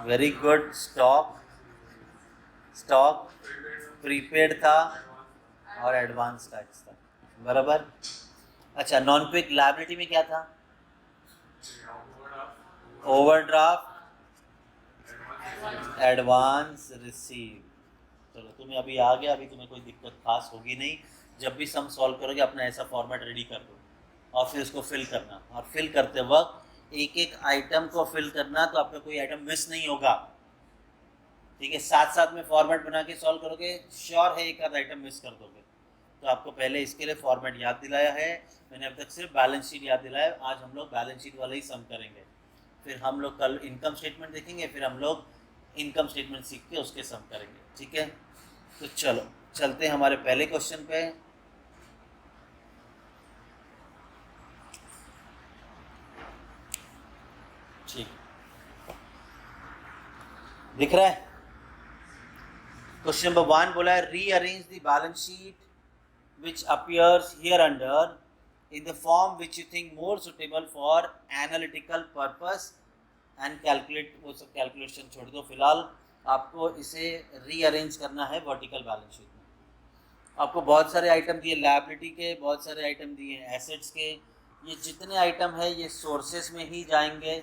Very good. Stock, stock prepaid था और एडवांस टैक्स था, बराबर। अच्छा, नॉन क्विक लायबिलिटी में क्या था? Overdraft, advance receive. चलो तुम्हें अभी आ गया, अभी तुम्हें कोई दिक्कत खास होगी नहीं। जब भी सम सॉल्व करोगे अपना ऐसा फॉर्मेट रेडी कर दो और फिर उसको फिल करना, और फिल करते वक्त एक एक आइटम को फिल करना, तो आपका कोई आइटम मिस नहीं होगा, ठीक है? साथ साथ में फॉर्मेट बना के सॉल्व करोगे, श्योर है एक आध आइटम मिस कर दोगे। तो आपको पहले इसके लिए फॉर्मेट याद दिलाया है मैंने, अब तक सिर्फ बैलेंस शीट याद दिलाया। आज हम लोग बैलेंस शीट वाला ही सम करेंगे, फिर हम लोग कल इनकम स्टेटमेंट देखेंगे, फिर हम लोग इनकम स्टेटमेंट सीख के उसके सम करेंगे, ठीक है? तो चलो चलते हैं हमारे पहले क्वेश्चन पे। ठीक, दिख रहा है? क्वेश्चन नंबर 1 बोला है, rearrange the balance sheet which appears here under in the form which you think more suitable for analytical purpose and calculate। वो सब कैलकुलेशन छोड़ दो फिलहाल, आपको इसे रीअरेंज करना है वर्टिकल बैलेंस शीट में। आपको बहुत सारे आइटम दिए लायबिलिटी के, बहुत सारे आइटम दिए एसेट्स के। ये जितने आइटम है ये सोर्सेस में ही जाएंगे,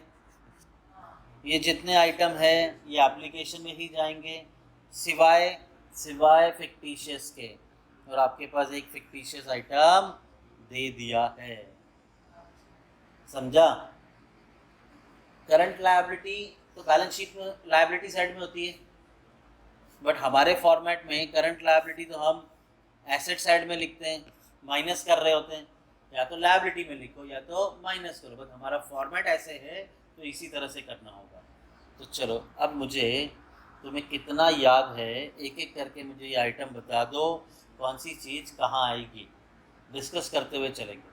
ये जितने आइटम है ये एप्लीकेशन में ही जाएंगे, सिवाय सिवाय फिक्टिशियस के। और आपके पास एक फिक्टिशियस आइटम दे दिया है, समझा? करंट लायबिलिटी तो बैलेंस शीट में लायबिलिटी साइड में होती है, बट हमारे फॉर्मेट में करंट लायबिलिटी तो हम एसेट साइड में लिखते हैं, माइनस कर रहे होते हैं। या तो लायबिलिटी में लिखो या तो माइनस करो, बट हमारा फॉर्मेट ऐसे है तो इसी तरह से करना होगा। तो चलो अब मुझे, तुम्हें कितना याद है एक एक करके मुझे ये आइटम बता दो, कौन सी चीज़ कहाँ आएगी, डिस्कस करते हुए चलेंगे।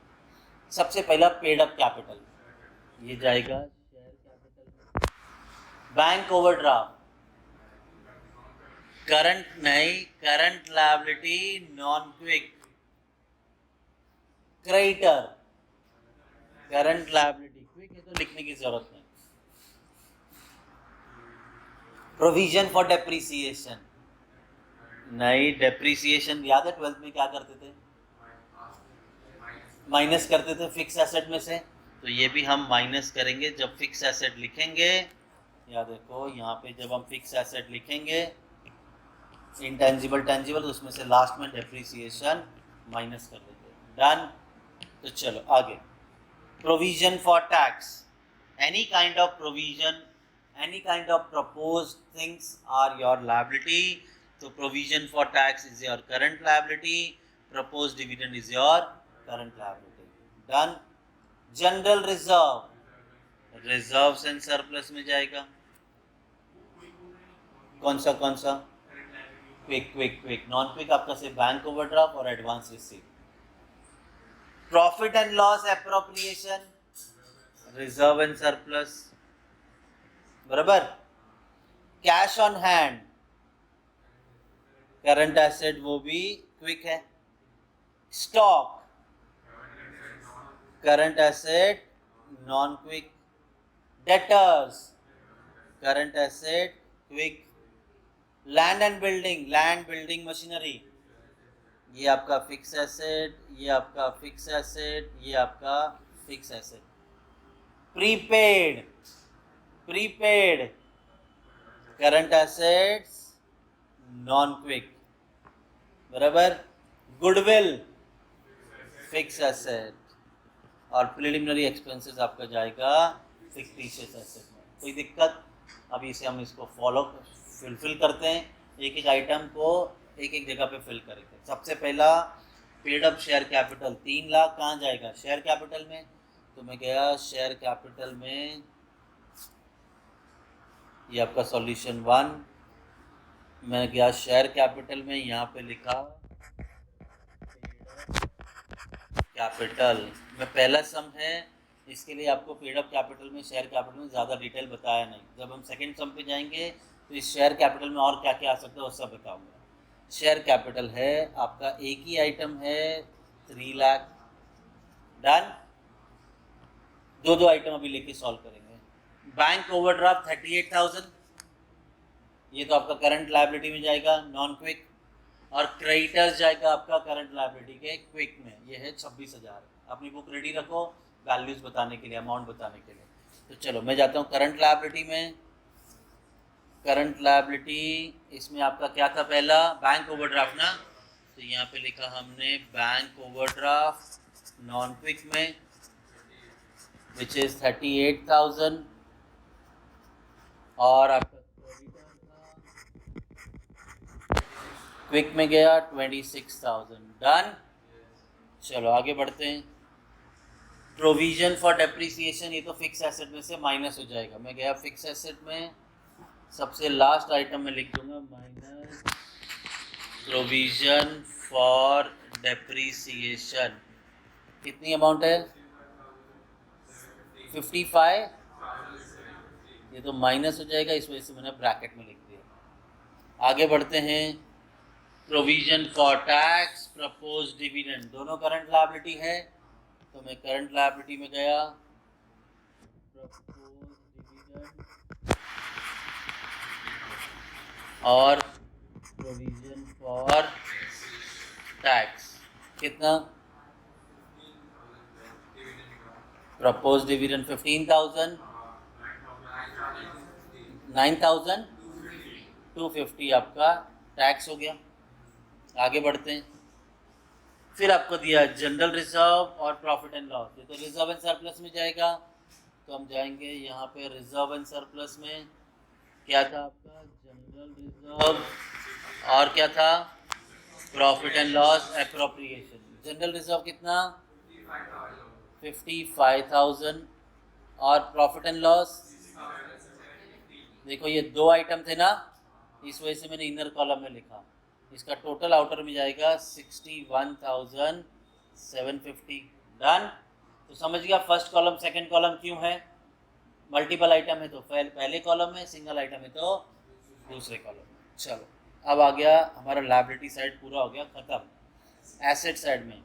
सबसे पहला पेड अप कैपिटल, ये जाएगा share capital. Bank overdraft current नहीं, current liability non quick. Creditor current liability, quick है तो लिखने की जरूरत नहीं। प्रोविजन फॉर डेप्रिसिएशन नहीं, डेप्रिसिएशन याद है 12th में क्या करते थे? माइनस करते थे फिक्स एसेट में से, तो ये भी हम माइनस करेंगे जब फिक्स एसेट लिखेंगे। या देखो यहाँ पे जब हम फिक्स एसेट लिखेंगे इंटेंजिबल टेंजिबल, तो उसमें से लास्ट में डेप्रिसिएशन माइनस कर देते हैं। डन। तो चलो आगे, provision for tax, any kind of provision, any kind of proposed things are your liability. So provision for tax is your current liability, proposed dividend is your current liability. Done. General reserve, reserves and surplus में जाएगा। कौन सा quick quick quick, non quick आपका सिर्फ bank overdraft और advance receive. Profit and loss appropriation, reserve and surplus, बराबर। Cash on hand, current asset, वो भी क्विक है। Stock current asset non quick. Debtors current asset quick. Land and building, land building machinery, ये आपका fix asset, ये आपका fix asset, ये आपका fix asset. Prepaid, prepaid current assets non quick, बराबर। गुडविल फिक्स एसेट, और preliminary expenses आपका जाएगा फिक्टिशियस एसेट में। कोई दिक्कत? अभी इसे हम इसको फुलफिल करते हैं, एक एक आइटम को एक एक जगह पे फिल करेंगे। सबसे पहला paid up share capital 3 lakh, कहाँ जाएगा शेयर कैपिटल में, तो मैं गया शेयर कैपिटल में, ये आपका सॉल्यूशन 1, मैं गया शेयर कैपिटल में, यहाँ पे लिखा कैपिटल में पहला सम है, इसके लिए आपको पेड अप कैपिटल में शेयर कैपिटल में ज़्यादा डिटेल बताया नहीं। जब हम सेकंड सम पे जाएंगे तो इस शेयर कैपिटल में और क्या क्या आ सकता है वो सब बताऊंगा। शेयर कैपिटल है आपका, एक ही आइटम है 3 लाख, डन। दो दो आइटम अभी लेके सॉल्व करेंगे। बैंक ओवरड्राफ्ट 38,000, ये तो आपका करंट लायबिलिटी में जाएगा नॉन क्विक, और क्रेडिटर्स जाएगा आपका करंट लायबिलिटी के क्विक में, ये है 26,000। अपनी बुक रेडी रखो वैल्यूज बताने के लिए, अमाउंट बताने के लिए। तो चलो मैं जाता हूँ करंट लायबिलिटी में। करंट लायबिलिटी इसमें आपका क्या था, पहला बैंक ओवरड्राफ्ट ना, तो यहाँ पे लिखा हमने बैंक ओवरड्राफ्ट नॉन क्विक में विच इज 38,000, और आपका क्विक में गया 26,000, डन। चलो आगे बढ़ते हैं। प्रोविजन फॉर डेप्रिसिएशन, ये तो फिक्स एसेट में से माइनस हो जाएगा। मैं गया फिक्स एसेट में, सबसे लास्ट आइटम में लिख दूंगा माइनस प्रोविजन फॉर डेप्रिसिएशन। कितनी अमाउंट है 55, ये तो माइनस हो जाएगा, इस वजह से मैंने ब्रैकेट में लिख दिया। आगे बढ़ते हैं। Provision for tax, propose dividend, दोनों करंट लायबिलिटी है, तो मैं करंट लायबिलिटी में गया, प्रपोज डिविडेंड और प्रोविजन फॉर टैक्स, कितना प्रपोज डिविडेंड 15,000, 9,250 आपका टैक्स हो गया। आगे बढ़ते हैं। फिर आपको दिया जनरल रिजर्व और प्रॉफिट एंड लॉस, ये तो रिजर्व एंड सरप्लस में जाएगा, तो हम जाएंगे यहाँ पे रिजर्व एंड सरप्लस में, क्या था आपका जनरल रिजर्व और क्या था profit and loss appropriation. General reserve कितना 55,000 और प्रॉफिट एंड लॉस, देखो ये दो आइटम थे ना, इस वजह से मैंने इनर कॉलम में लिखा, इसका टोटल आउटर में जाएगा 61,750, डन। तो समझ गया फर्स्ट कॉलम सेकंड कॉलम क्यों है, मल्टीपल आइटम है तो पहले कॉलम में, सिंगल आइटम है तो दूसरे कॉलम में। चलो अब आ गया हमारा लायबिलिटी साइड, पूरा हो गया खत्म। एसेट साइड में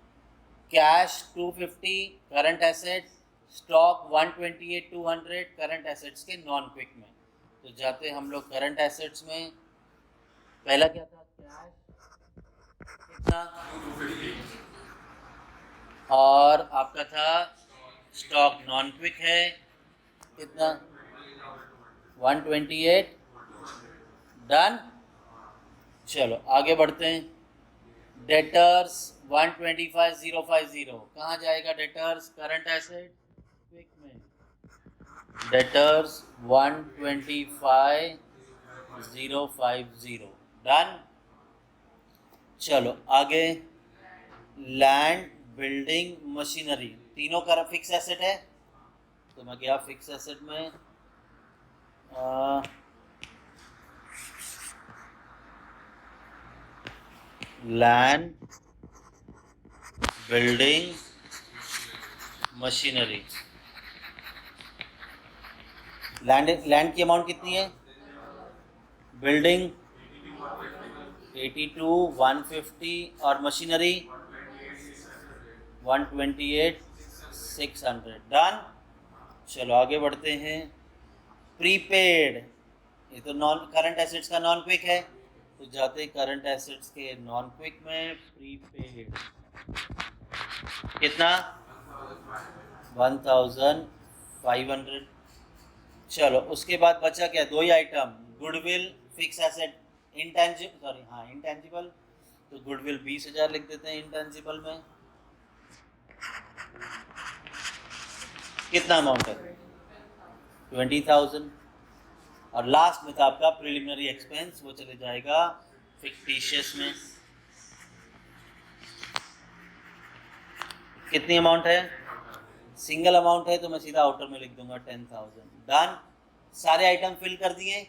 cash 250 current asset, stock 128,200 current assets के नॉन क्विक में। तो जाते हम लोग करंट एसेट्स में, पहला क्या था कैश कितना, और आपका था स्टॉक नॉन क्विक है कितना 128, डन। चलो आगे बढ़ते हैं। डेटर्स 125,050, कहाँ जाएगा डेटर्स, करंट एसेट क्विक में, डेटर्स 125,050, डन। चलो आगे लैंड बिल्डिंग मशीनरी, तीनों का फिक्स एसेट है, तो मैं गया फिक्स एसेट में, लैंड बिल्डिंग मशीनरी। लैंड की अमाउंट कितनी है, बिल्डिंग 82,150 और मशीनरी 128,600, डन। चलो आगे बढ़ते हैं। प्रीपेड, ये तो नॉन करंट एसेट्स का नॉन क्विक है, तो जाते करंट एसेट्स के नॉन क्विक में, प्रीपेड कितना 1,500। चलो उसके बाद बचा क्या, दो ही item, goodwill fix asset, intangible, तो गुडविल 20,000 लिख देते हैं इंटेंजिबल में। कितना अमाउंट है 20,000, और लास्ट में था आपका प्रिलिमिनरी एक्सपेंस, वो चले जाएगा फिक्टिशियस में कितनी अमाउंट है, सिंगल अमाउंट है तो मैं सीधा आउटर में लिख दूंगा 10,000। डन, सारे आइटम फिल कर दिए,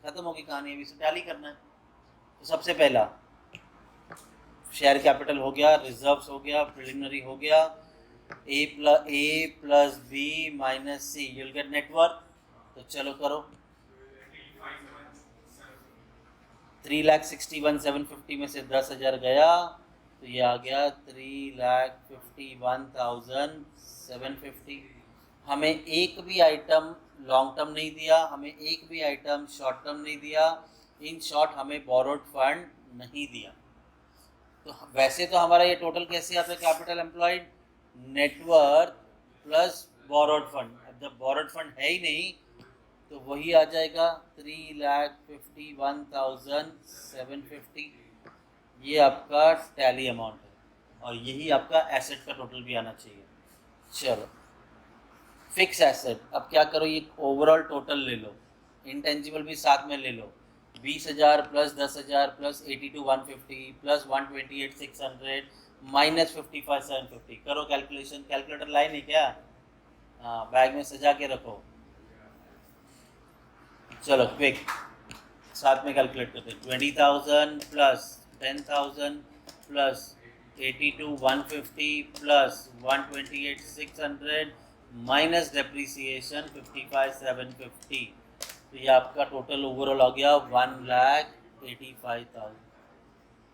खत्म होगी कहानी। अभी से टैली करना है। तो सबसे पहला शेयर कैपिटल हो गया, रिजर्व्स हो गया, प्रिलिमिनरी हो गया, A plus B minus C, you will get network. तो चलो करो, 3,61,750 में से 10,000 गया तो ये आ गया 3,51,750। हमें एक भी आइटम लॉन्ग टर्म नहीं दिया, हमें एक भी आइटम शॉर्ट टर्म नहीं दिया, इन शॉर्ट हमें बोरोड फंड नहीं दिया। तो वैसे तो हमारा ये टोटल कैसे आता है, capital employed net worth plus borrowed fund. अब जब बोरोड फंड है ही नहीं तो वही आ जाएगा 3,51,750। ये आपका टैली अमाउंट है और यही आपका एसेट का टोटल भी आना चाहिए। चलो फिक्स एसेट, अब क्या करो, ये ओवरऑल टोटल ले लो, इंटेंजिबल भी साथ में ले लो, 20,000 प्लस 10,000 प्लस 82,150 प्लस 128,600 माइनस 55,750। करो कैलकुलेशन, कैलकुलेटर लाइन है क्या? हाँ, बैग में सजा के रखो। चलो क्विक साथ में कैलकुलेट करते हैं। 20,000 plus 10,000 plus 82,150 plus 128,600 minus depreciation 55,750। तो ये आपका टोटल ओवरऑल आ गया 1,85,000।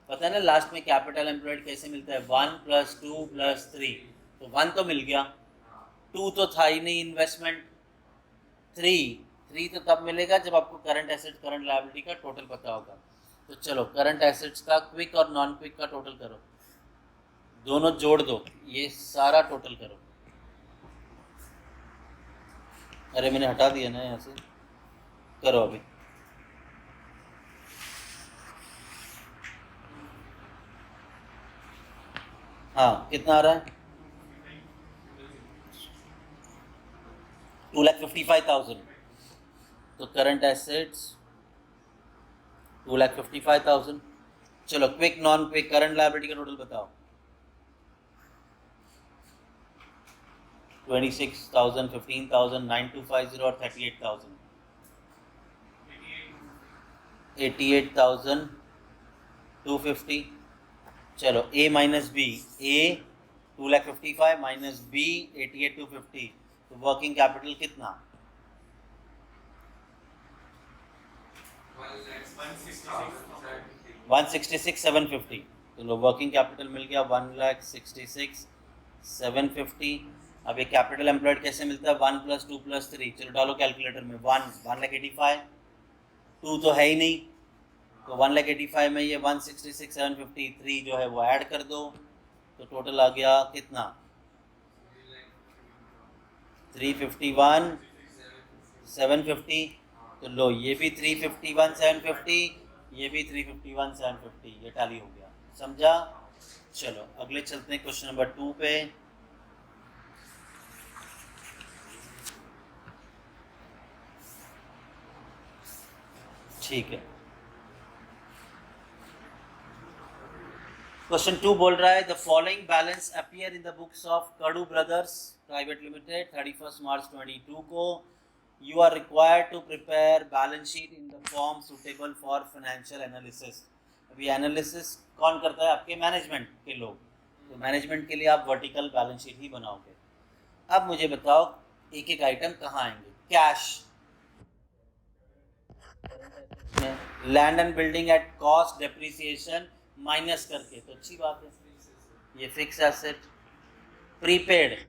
पता है ना लास्ट में कैपिटल एम्प्लॉयड कैसे मिलता है, 1 + 2 + 3। तो 1 तो मिल गया, 2 तो था ही नहीं इन्वेस्टमेंट, 3 तो तब मिलेगा जब आपको करंट एसेट करंट लायबिलिटी का टोटल पता होगा। तो चलो करंट एसेट्स का क्विक और नॉन क्विक का टोटल करो, दोनों जोड़ दो, ये सारा टोटल करो। अरे मैंने हटा दिया ना यहाँ से, करो अभी। हाँ कितना आ रहा है, 2,55,000। तो करंट एसेट्स 2,55,000। चलो quick non quick current liability का टोटल बताओ। 26,000, 15,000, 9,250 और 38,000। 88,250। चलो ए माइनस बी, ए 2,55,000 माइनस बी 88,250। तो वर्किंग कैपिटल कितना, 166,750। तो लो वर्किंग कैपिटल मिल गया 1,66,750। अब ये कैपिटल एम्प्लॉयड कैसे मिलता है, 1 + 2 + 3। चलो डालो कैलकुलेटर में, 1,85,000, 2 तो है ही नहीं, तो 1,85,000 में ये 166,753 जो है वो ऐड कर दो, तो टोटल आ गया कितना, 351,750। तो लो ये भी 351,750, ये भी 351,750, ये टैली हो गया, समझा। चलो अगले चलते हैं क्वेश्चन नंबर 2 पे। ठीक है, क्वेश्चन 2 बोल रहा है the following balance appear in the books of Kadu brothers private limited 31 March 22 को। You are required to prepare balance sheet in the form suitable for financial analysis. अभी एनालिसिस कौन करता है, आपके मैनेजमेंट के लोग। तो मैनेजमेंट के लिए आप वर्टिकल बैलेंस शीट ही बनाओगे। अब मुझे बताओ एक एक आइटम कहाँ आएंगे। Cash, land and building at cost depreciation minus करके, तो अच्छी बात है, ये fix asset. Prepaid,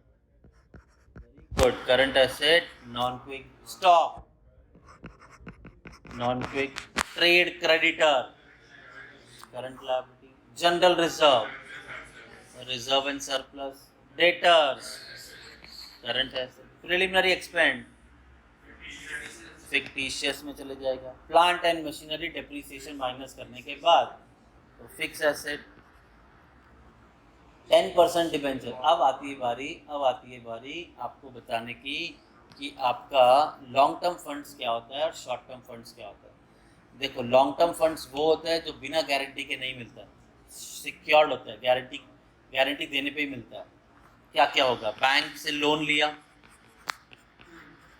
good, current asset non quick. Stock non quick. Trade creditor current liability. General reserve, reserve and surplus. Debtors current asset. Preliminary expand fictitious में चले जाएगा। Plant and machinery depreciation minus करने के बाद तो fix asset. 10% debenture. अब आती है बारी आपको बताने की कि आपका लॉन्ग टर्म फंड्स क्या होता है और शॉर्ट टर्म फंड्स क्या होता है। देखो लॉन्ग टर्म फंड्स वो होता है जो बिना गारंटी के नहीं मिलता, सिक्योर्ड होता है, गारंटी देने पे ही मिलता है। क्या क्या होगा, बैंक से लोन लिया,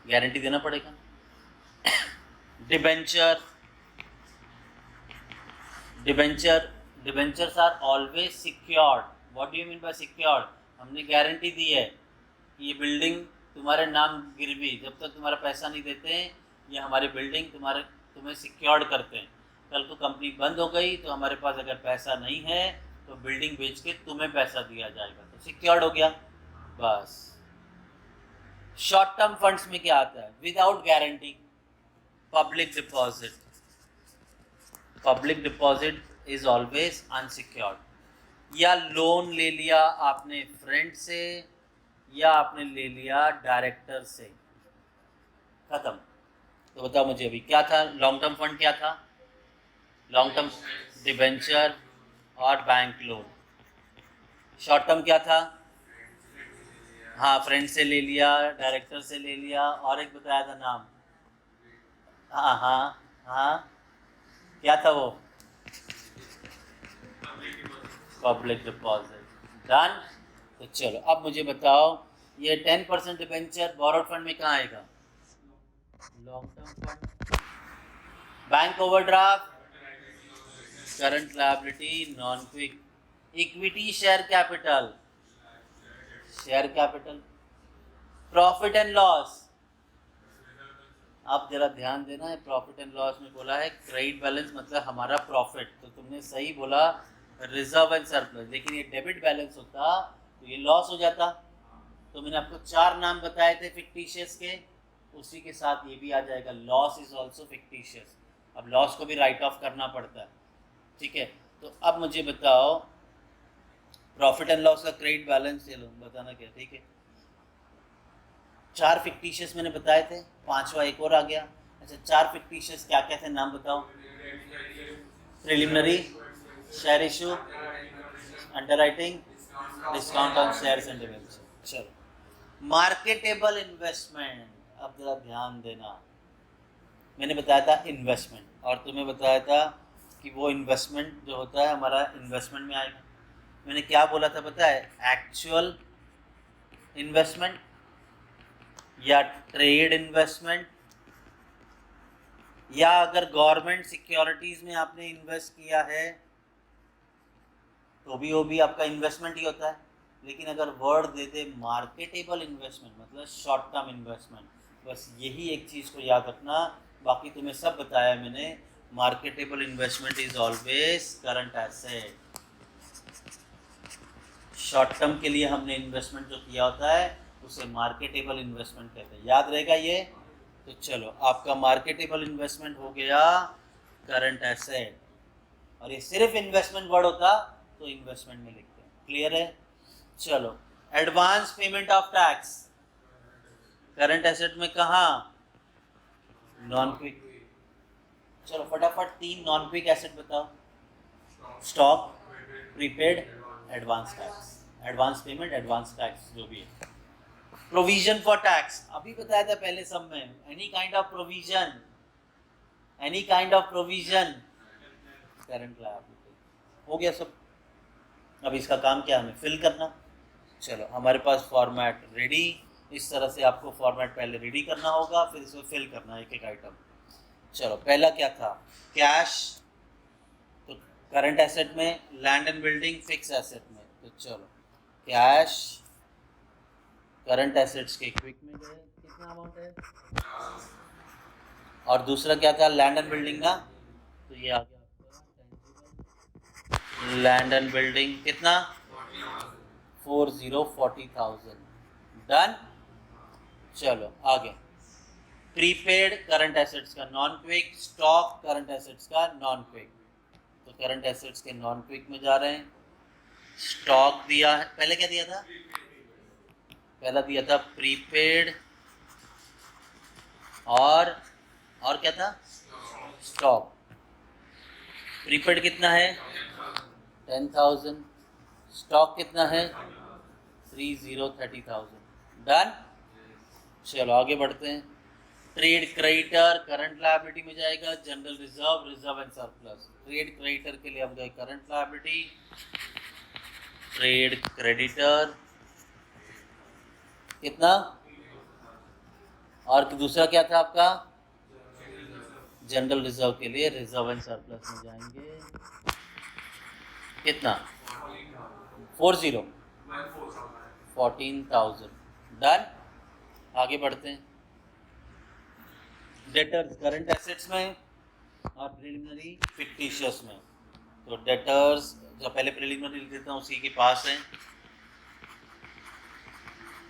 गारंटी देना पड़ेगा। Debenture, debentures are always secured. What do you mean by secured? हमने गारंटी दी है कि ये बिल्डिंग तुम्हारे नाम गिरवी, जब तक तुम्हारा पैसा नहीं देते हैं ये हमारी बिल्डिंग तुम्हें सिक्योर्ड करते हैं। कल को कंपनी बंद हो गई तो हमारे पास अगर पैसा नहीं है तो बिल्डिंग बेच के तुम्हें पैसा दिया जाएगा, तो सिक्योर्ड हो गया बस। शॉर्ट टर्म फंड्स में क्या आता है? Without guarantee, public deposit is always unsecured. या लोन ले लिया आपने फ्रेंड से या आपने ले लिया डायरेक्टर से, खत्म। तो बताओ मुझे अभी क्या था, लॉन्ग टर्म फंड क्या था? लॉन्ग टर्म डिबेंचर और बैंक लोन। शॉर्ट टर्म क्या था? हाँ, फ्रेंड से ले लिया, डायरेक्टर से ले लिया, और एक बताया था नाम। हाँ हाँ हाँ, क्या था वो? Public deposit. डन। तो चलो अब मुझे बताओ ये 10% डिबेंचर बोरोड फंड में कहाँ आएगा? Long term fund. Bank overdraft, current liability, non quick. Equity share capital, profit and loss. आप जरा ध्यान देना है, प्रॉफिट एंड लॉस में बोला है क्रेडिट बैलेंस मतलब हमारा प्रॉफिट, तो तुमने सही बोला रिजर्व एंड सरप्लस, लेकिन ये डेबिट बैलेंस होता तो ये लॉस हो जाता। तो मैंने आपको 4 नाम बताए थे फिक्टिशियस के, उसी के साथ ये भी आ जाएगा, लॉस इज ऑल्सो फिक्टिशियस। अब लॉस को भी राइट ऑफ करना पड़ता है, ठीक है। तो अब मुझे बताओ प्रॉफिट एंड लॉस का क्रेडिट बैलेंस, चलो बताना क्या, ठीक है। 4 फिक्टिशियस मैंने बताए थे, 5वां एक और आ गया। अच्छा, 4 फिक्टिशियस क्या क्या थे, नाम बताओ। Preliminary, share issue, underwriting, discount on shares and debenture. चलो मार्केटेबल इन्वेस्टमेंट, अब जरा ध्यान देना। मैंने बताया था इन्वेस्टमेंट, और तुम्हें बताया था कि वो इन्वेस्टमेंट जो होता है हमारा इन्वेस्टमेंट में आएगा। मैंने क्या बोला था पता है? एक्चुअल इन्वेस्टमेंट या ट्रेड इन्वेस्टमेंट, या अगर गवर्नमेंट सिक्योरिटीज में आपने इन्वेस्ट किया है तो भी वो भी आपका इन्वेस्टमेंट ही होता है। लेकिन अगर वर्ड देते मार्केटेबल इन्वेस्टमेंट मतलब शॉर्ट टर्म इन्वेस्टमेंट, बस यही एक चीज़ को याद रखना, बाकी तुम्हें सब बताया मैंने। Marketable investment is always current asset. Short term के लिए हमने इन्वेस्टमेंट जो किया होता है उसे मार्केटेबल इन्वेस्टमेंट कहते हैं, याद रहेगा ये। तो चलो आपका मार्केटेबल इन्वेस्टमेंट हो गया करंट एसेट, और ये सिर्फ इन्वेस्टमेंट वर्ड होता तो इन्वेस्टमेंट में लिखते हैं, क्लियर है। चलो advance payment of tax, current asset में कहाँ? Non quick. चलो फटाफट 3 नॉन क्विक एसेट बताओ। Stock, prepaid, advance tax, advance payment, advance tax जो भी है। प्रोविजन फॉर टैक्स अभी बताया था पहले सब में, any kind of provision, current liability हो गया सब। अब इसका काम क्या, हमें फिल करना। चलो हमारे पास फॉर्मेट रेडी, इस तरह से आपको फॉर्मेट पहले रेडी करना होगा, फिर इसमें फिल करना एक एक आइटम। चलो पहला क्या था? कैश, तो करंट एसेट में, land and building fix asset में। तो चलो कैश करंट एसेट्स के क्विक में गए, कितना अमाउंट है? और दूसरा क्या था? लैंड एंड बिल्डिंग का, तो ये आ गया आपका लैंड एंड बिल्डिंग, कितना? 40,000। डन। चलो आगे, प्रीपेड करंट एसेट्स का non quick, stock current assets का नॉन क्विक। तो करंट एसेट्स के नॉन क्विक में जा रहे हैं। स्टॉक दिया है, पहले क्या दिया था? पहला दिया था प्रीपेड, और क्या था? स्टॉक। प्रीपेड कितना है? 10,000। स्टॉक कितना है? 30,000। डन। चलो आगे बढ़ते हैं। ट्रेड क्रेडिटर करंट लायबिलिटी में जाएगा, general reserve, reserve and surplus. Trade creditor के लिए हम गए करंट लायबिलिटी, ट्रेड क्रेडिटर कितना, और दूसरा क्या था आपका, जनरल रिजर्व के लिए रिजर्व एंड सरप्लस में जाएंगे, कितना 40 14,000। डन, आगे बढ़ते हैं। डेटर्स करंट एसेट्स में और प्रिलिमिनरी फिक्टिशियस में। तो डेटर्स जो पहले प्रिलिमिनरी लिख देता हूँ उसी के पास है।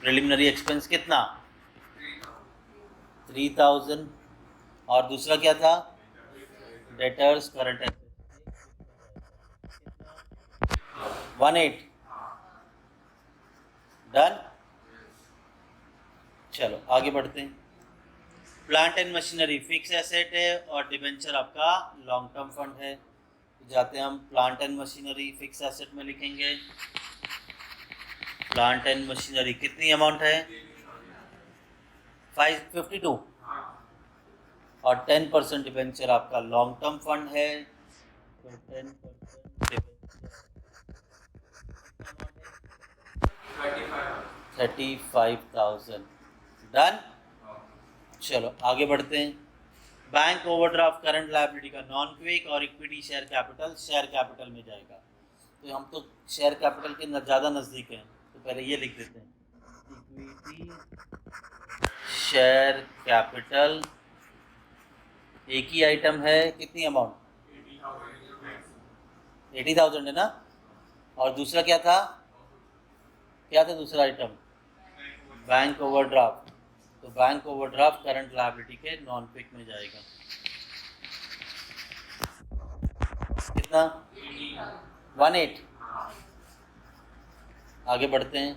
प्रिलिमिनरी एक्सपेंस कितना 3,000, और दूसरा क्या था डेटर्स करंट एसेट्स 18। डन, चलो आगे बढ़ते हैं। Plant and machinery fix asset है और डिबेंचर आपका लॉन्ग टर्म फंड है। जाते हैं हम plant and machinery fix asset में लिखेंगे। प्लांट एंड मशीनरी कितनी अमाउंट है 552, और 10% डिबेंचर आपका लॉन्ग टर्म फंड है। तो 10% 35,000। डन, चलो आगे बढ़ते हैं। बैंक ओवरड्राफ्ट करंट लायबिलिटी का नॉन क्विक और इक्विटी शेयर कैपिटल में जाएगा। तो हम तो शेयर कैपिटल के ज़्यादा नज़दीक हैं, तो पहले ये लिख देते हैं इक्विटी शेयर कैपिटल। एक ही आइटम है, कितनी अमाउंट 80,000 है ना, और दूसरा क्या था दूसरा आइटम बैंक ओवरड्राफ्ट। तो बैंक ओवरड्राफ्ट करंट लायबिलिटी के नॉन क्विक में जाएगा। कितना 18। आगे बढ़ते हैं।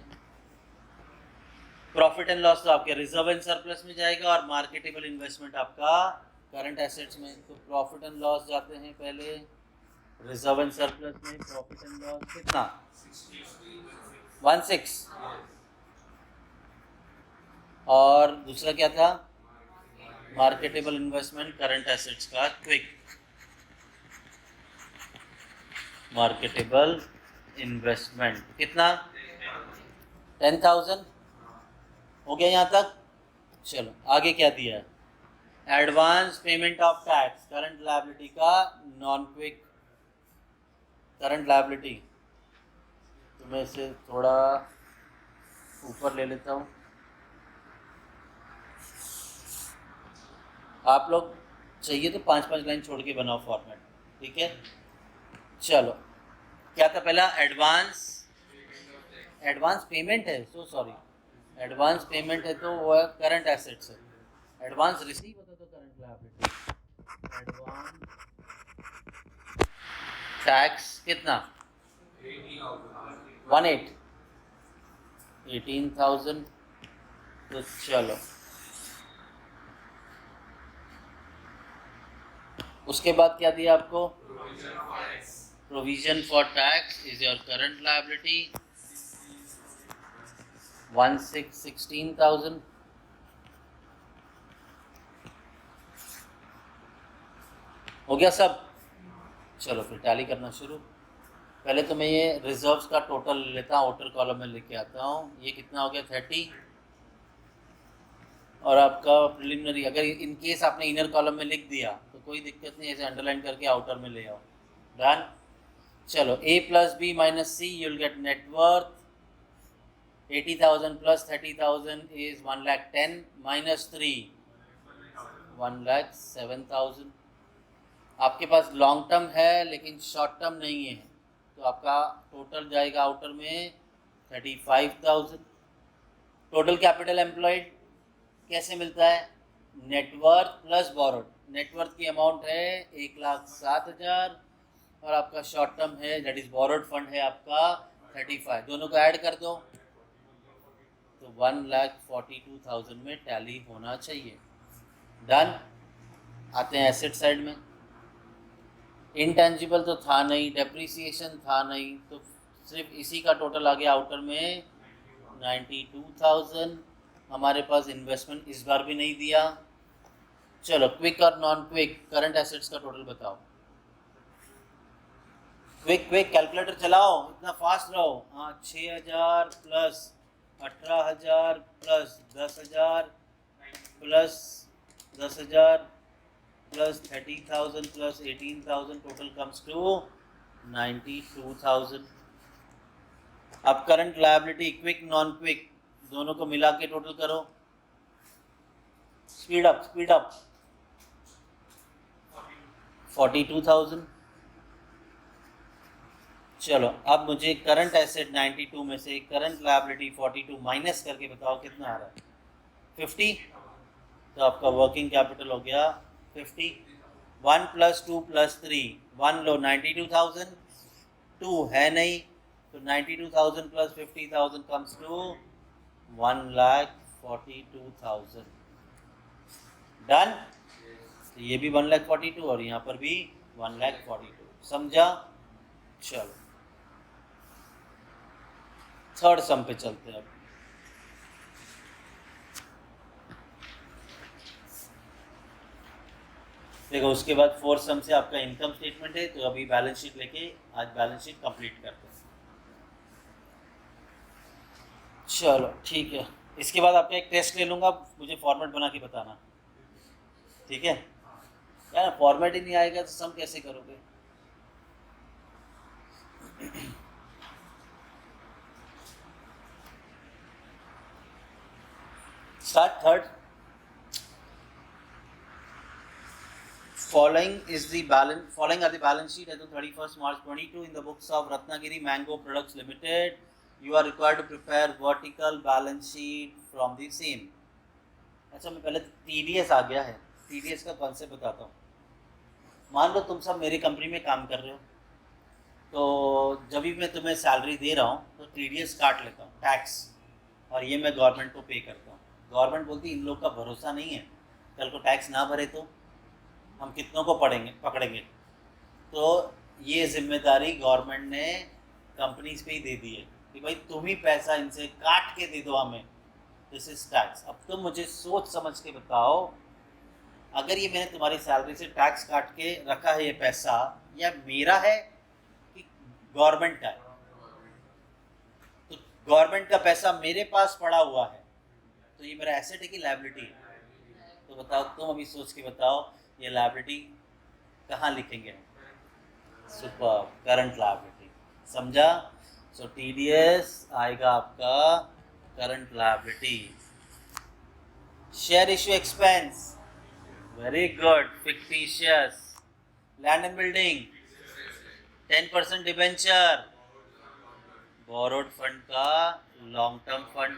प्रॉफिट एंड लॉस तो आपके रिजर्व एंड सरप्लस में जाएगा और मार्केटेबल इन्वेस्टमेंट आपका करंट एसेट्स में। तो प्रॉफिट एंड लॉस जाते हैं पहले रिजर्व एंड सरप्लस में। प्रॉफिट एंड लॉस कितना 16, और दूसरा क्या था मार्केटेबल इन्वेस्टमेंट करंट एसेट्स का क्विक। मार्केटेबल इन्वेस्टमेंट कितना 10,000 हो गया यहाँ तक। चलो आगे क्या दिया है advance payment of tax current liability का नॉन क्विक करंट लायबिलिटी। तो मैं इसे थोड़ा ऊपर ले लेता हूँ। आप लोग चाहिए तो 5-5 लाइन छोड़ के बनाओ फॉर्मेट, ठीक है। चलो क्या था पहला एडवांस पेमेंट है, सो सॉरी एडवांस पेमेंट है तो वो करंट एसेट्स है। एडवांस रिसीव होता तो करंट लायबिलिटी। एडवांस टैक्स कितना 18,000। तो चलो उसके बाद क्या दिया आपको provision for tax is your current liability 16,000। हो गया सब। चलो फिर टैली करना शुरू। पहले तो मैं ये रिजर्व्स का टोटल लेता हूँ, आउटर कॉलम में लेके आता हूँ। ये कितना हो गया 30, और आपका प्रिलिमिनरी अगर इन केस आपने इनर कॉलम में लिख दिया तो कोई दिक्कत नहीं, ऐसे अंडरलाइन करके आउटर में ले आओ। डन, चलो A + B - C you'll get net worth 80,000 + 30,000 is 110 - 3 107,000। आपके पास लॉन्ग टर्म है लेकिन शॉर्ट टर्म नहीं है, तो आपका टोटल जाएगा आउटर में 35,000। टोटल कैपिटल एम्प्लॉयड कैसे मिलता है नेटवर्थ प्लस बोरोड। नेटवर्थ की अमाउंट है 1,07,000 और आपका शॉर्ट टर्म है दैट इज बोरोड फंड है आपका 35। दोनों को ऐड कर दो तो 1,42,000 में टैली होना चाहिए। डन, आते हैं एसेट साइड में। इंटेंजिबल तो था नहीं, डेप्रिसिएशन था नहीं, तो सिर्फ इसी का टोटल आ गया आउटर में 92,000। हमारे पास इन्वेस्टमेंट इस बार भी नहीं दिया, चलो क्विक और नॉन क्विक करंट एसेट्स का टोटल बताओ। क्विक क्विक कैलकुलेटर चलाओ, इतना फास्ट रहो। हाँ, 6,000 plus 18,000 plus 10,000 plus 10,000 plus 30,000 plus 18,000 total comes to 92,000। अब current liability quick non quick दोनों को मिला के टोटल करो। Speed up speed up. 42,000। चलो अब मुझे करंट एसेट 92 में से करंट लायबिलिटी 42 माइनस करके बताओ कितना आ रहा है। 50। तो आपका वर्किंग कैपिटल हो गया 50। 1 + 2 + 3 1 लो 92,000, 2 है नहीं तो 92,000 + 50,000 कम्स टू 1,42,000। डन। तो ये भी 1,42,000 और यहाँ पर भी 1,42,000। समझा? चलो थर्ड सम पे चलते हैं अब। देखो उसके बाद फोर्थ सम से आपका इनकम स्टेटमेंट है, तो अभी बैलेंस शीट लेके आज बैलेंस शीट कंप्लीट करते हैं। चलो ठीक है, इसके बाद आपका एक टेस्ट ले लूँगा, मुझे फॉर्मेट बना के बताना, ठीक है? यार फॉर्मेट ही नहीं आएगा तो सम कैसे करोगे? Start third. Following are the balance sheet as of 31st March 22 in the books of Ratnagiri Mango Products Limited. You are required to prepare vertical balance sheet from the same. अच्छा, मैं पहले TDS आ गया है, TDS का concept बताता हूँ। मान लो तुम सब मेरी कंपनी में काम कर रहे हो, तो जब भी मैं तुम्हें सैलरी दे रहा हूँ तो TDS काट लेता हूँ, टैक्स, और ये मैं गवर्नमेंट को पे करता हूँ। गवर्नमेंट बोलती इन लोग का भरोसा नहीं है, कल को टैक्स ना भरे तो हम कितनों को पकड़ेंगे। तो ये जिम्मेदारी गवर्नमेंट ने कंपनीज पे ही दे दी है कि भाई तुम ही पैसा इनसे काट के दे दो हमें, दिस इज टैक्स। अब तुम मुझे सोच समझ के बताओ, अगर ये मैंने तुम्हारी सैलरी से टैक्स काट के रखा है, ये पैसा या मेरा है कि गवर्नमेंट का है? तो गवर्नमेंट का पैसा मेरे पास पड़ा हुआ है, तो ये मेरा एसेट है कि लायबिलिटी है? तो बताओ, तुम अभी सोच के बताओ, ये लायबिलिटी कहाँ लिखेंगे? Super, current liability. समझा? सो TDS आएगा आपका current liability. Share issue expense, very good, fictitious. Land and building 10% debenture, borrowed fund का long term fund.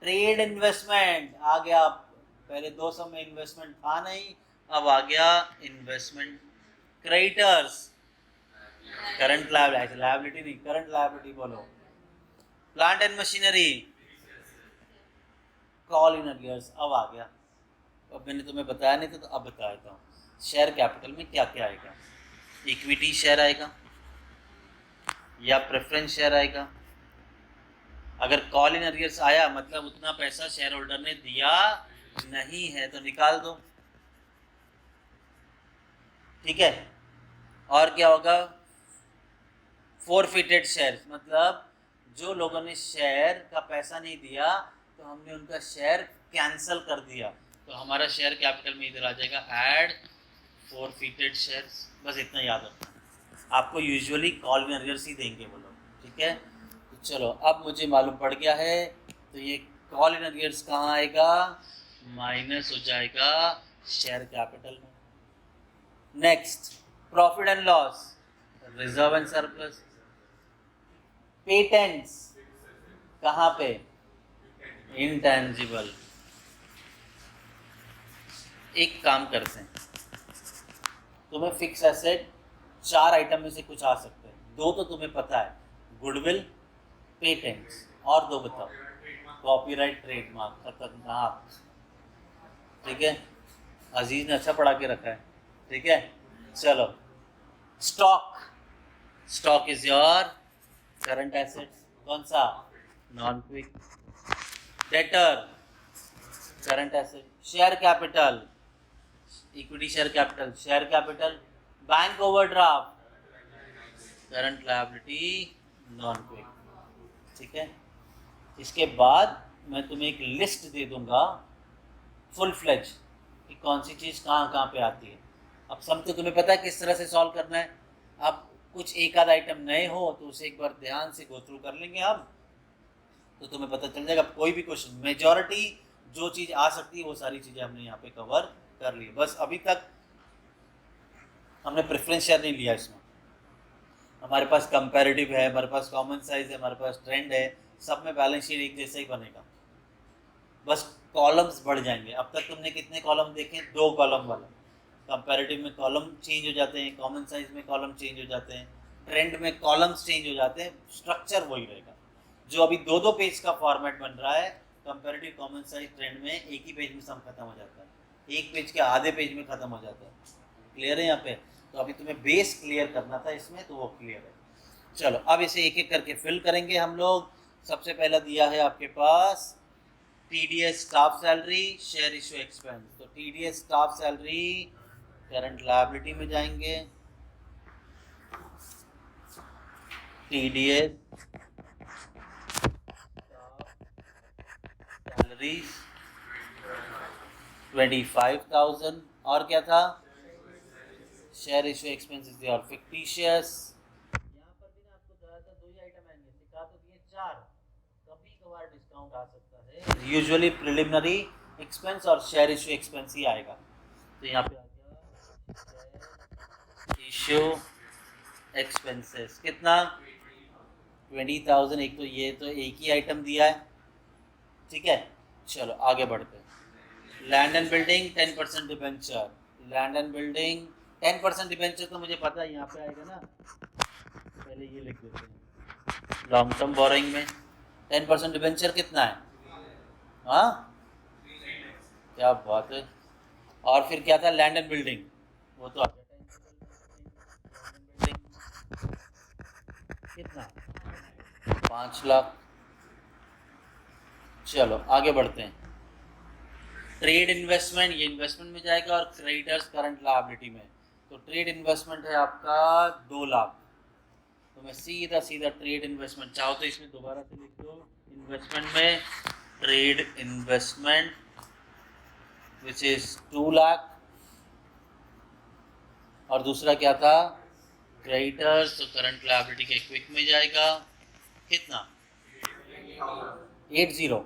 Trade investment आ गया, पहले 2 सम में इन्वेस्टमेंट था नहीं, अब आ गया इन्वेस्टमेंट। क्रेडिटर्स, करंट लायबिलिटी नहीं, करंट लायबिलिटी बोलो। Plant and machinery, call in arrears, अब आ गया। अब मैंने तुम्हें बताया नहीं था तो अब बता देता हूँ। शेयर कैपिटल में क्या क्या आएगा? इक्विटी शेयर आएगा या प्रेफरेंस शेयर आएगा। अगर कॉल इन अर्नियर्स आया मतलब उतना पैसा शेयर होल्डर ने दिया नहीं है तो निकाल दो, ठीक है? और क्या होगा? फोरफिटेड शेयर, मतलब जो लोगों ने शेयर का पैसा नहीं दिया तो हमने उनका शेयर कैंसिल कर दिया, तो हमारा शेयर कैपिटल में इधर आ जाएगा ऐड फोरफिटेड शेयर्स। बस इतना याद रखना, आपको यूजुअली कॉल इन अर्नियर्स ही देंगे वो लोग, ठीक है? तो चलो अब मुझे मालूम पड़ गया है, तो ये कॉल इन अर्नियर्स कहाँ आएगा? माइनस हो जाएगा शेयर कैपिटल में। Next, profit and loss, reserve and surplus. Patents कहाँ पे? इंटेंजिबल। एक काम करते हैं, तुम्हें फिक्स एसेट 4 आइटम में से कुछ आ सकते हैं, 2 तो तुम्हें पता है, गुडविल, पेटेंट्स, और 2 बताओ। कॉपीराइट, ट्रेडमार्क, खतरनाक, ठीक है? अजीज ने अच्छा पढ़ा के रखा है, ठीक है? चलो, stock, stock is your current asset, कौन सा? Non quick. Debtor, current asset. Share capital, equity share capital, bank overdraft, current liability, non quick. ठीक है, इसके बाद मैं तुम्हें एक लिस्ट दे दूंगा फुल फ्लेज कि कौन सी चीज़ कहाँ कहाँ पे आती है। अब सब तो तुम्हें पता है किस तरह से सॉल्व करना है। अब कुछ एक आध आइटम नए हो तो उसे एक बार ध्यान से गो थ्रू कर लेंगे हम, तो तुम्हें पता चल जाएगा। कोई भी क्वेश्चन, मेजॉरिटी जो चीज़ आ सकती है वो सारी चीज़ें हमने यहाँ पे कवर कर ली। बस अभी तक हमने प्रेफरेंस शेयर नहीं लिया इसमें। हमारे पास कंपैरेटिव है, हमारे पास कॉमन साइज है, हमारे पास ट्रेंड है, सब में बैलेंस शीट एक जैसा ही बनेगा, बस कॉलम्स बढ़ जाएंगे। अब तक तुमने कितने कॉलम देखे? 2 कॉलम वाला। कंपैरेटिव में कॉलम चेंज हो जाते हैं, कॉमन साइज में कॉलम चेंज हो जाते हैं, ट्रेंड में कॉलम्स चेंज हो जाते हैं, स्ट्रक्चर वही रहेगा। जो अभी 2-2 पेज का फॉर्मेट बन रहा है, कंपैरेटिव, कॉमन साइज, ट्रेंड में एक ही पेज में सब खत्म हो जाता है, एक पेज के आधे पेज में खत्म हो जाता है। क्लियर है यहाँ पे? तो अभी तुम्हें बेस क्लियर करना था इसमें, तो वो क्लियर है। चलो अब इसे एक एक करके फिल करेंगे हम लोग। सबसे पहला दिया है आपके पास TDS staff salary, share issue expense. तो TDS staff salary current liability में जाएंगे, टीडीएस सैलरी 25,000। और क्या था? शेयर इशू एक्सपेंसेस और फिक्टिशियस। यहाँ पर भी ना आपको ज़्यादातर 2 ही आइटम आएंगे, सिखा तो दिए 4, कभी कभार डिस्काउंट आ सकता है। यूजुअली प्रिलिमिनरी एक्सपेंस और शेयर इशू एक्सपेंस ही आएगा। तो यहाँ पे आ गया इशू एक्सपेंसेस, कितना? 20,000। एक तो ये तो एक ही आइटम दिया है, ठीक है। चलो आगे बढ़ते हैं। Land and building 10% debenture, land and building 10% debenture तो मुझे पता है यहाँ पे आएगा ना, पहले ये लिख देते हैं। लॉन्ग टर्म बोरोइंग में 10% डिबेंचर कितना है? हाँ, क्या बात है। और फिर क्या था? लैंड एंड बिल्डिंग, वो तो आ गया। कितना? 5 लाख। चलो आगे बढ़ते हैं। ट्रेड इन्वेस्टमेंट, ये इन्वेस्टमेंट में जाएगा, और क्रेडिटर्स करंट लायबिलिटी में। तो ट्रेड इन्वेस्टमेंट है आपका 2 लाख। तो मैं सीधा सीधा ट्रेड इन्वेस्टमेंट, चाहो तो इसमें दोबारा से लिख दो, इन्वेस्टमेंट में trade investment which is 2 lakh. और दूसरा क्या था? क्रेडिटर्स, तो करंट लायबिलिटी के क्विक में जाएगा। कितना? 80।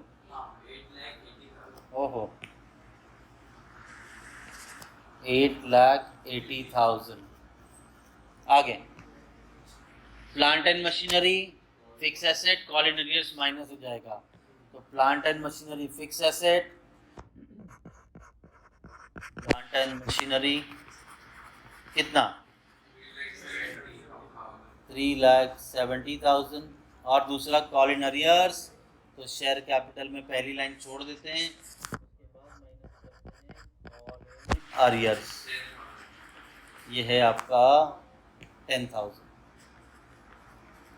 ओहो, 8,80,000। आगे plant and machinery fix asset, call in arrears minus हो जाएगा। तो plant and machinery fix asset, plant and machinery कितना? 3,70,000। और दूसरा कॉल इन एरियर्स, तो शेयर कैपिटल में पहली लाइन छोड़ देते हैं, उसके बाद माइनस करते हैं एरियर्स, ये है आपका 10,000।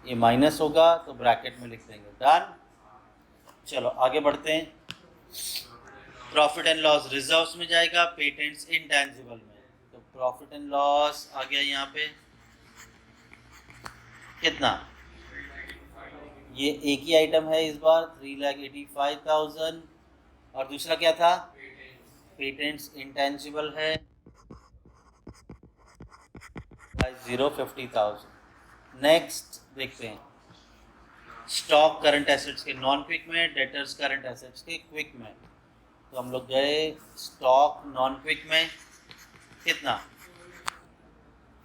ये माइनस होगा तो ब्रैकेट में लिख देंगे, डन। चलो आगे बढ़ते हैं। प्रॉफिट एंड लॉस रिजर्व्स में जाएगा, पेटेंट्स इंटेंजिबल में। तो प्रॉफिट एंड लॉस आ गया यहाँ पे, कितना? ये एक ही आइटम है इस बार, 3,85,000। और दूसरा क्या था? पेटेंट्स इंटेंजिबल है 0,50,000। नेक्स्ट देखते हैं, स्टॉक करंट एसेट्स के नॉन क्विक में, डेटर्स करंट एसेट्स के क्विक में। तो हम लोग गए स्टॉक नॉन क्विक में, कितना?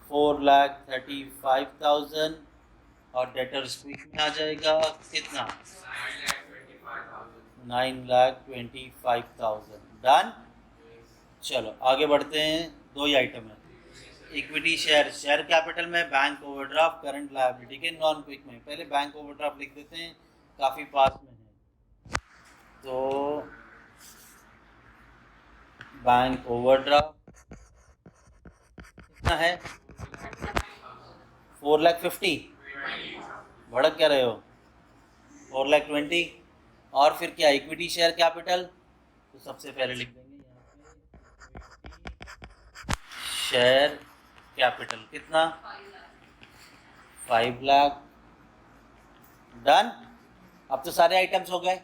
4,35,000। और डेटर्स क्विक में आ जाएगा कितना? 9,25,000। डन। चलो आगे बढ़ते हैं। 2 ही आइटम है, इक्विटी शेयर, शेयर कैपिटल में, बैंक ओवरड्राफ्ट करंट लायबिलिटी के नॉन क्विक में। पहले बैंक ओवरड्राफ्ट लिख देते हैं, काफ़ी पास में है। तो बैंक ओवरड्राफ्ट कितना है? 4,50,000। भड़क क्या रहे हो? 4,20,000। और फिर क्या? इक्विटी शेयर कैपिटल, तो सबसे पहले लिख देंगे यहाँ पे शेयर कैपिटल कितना 5 लाख। डन। अब तो सारे आइटम्स हो गए।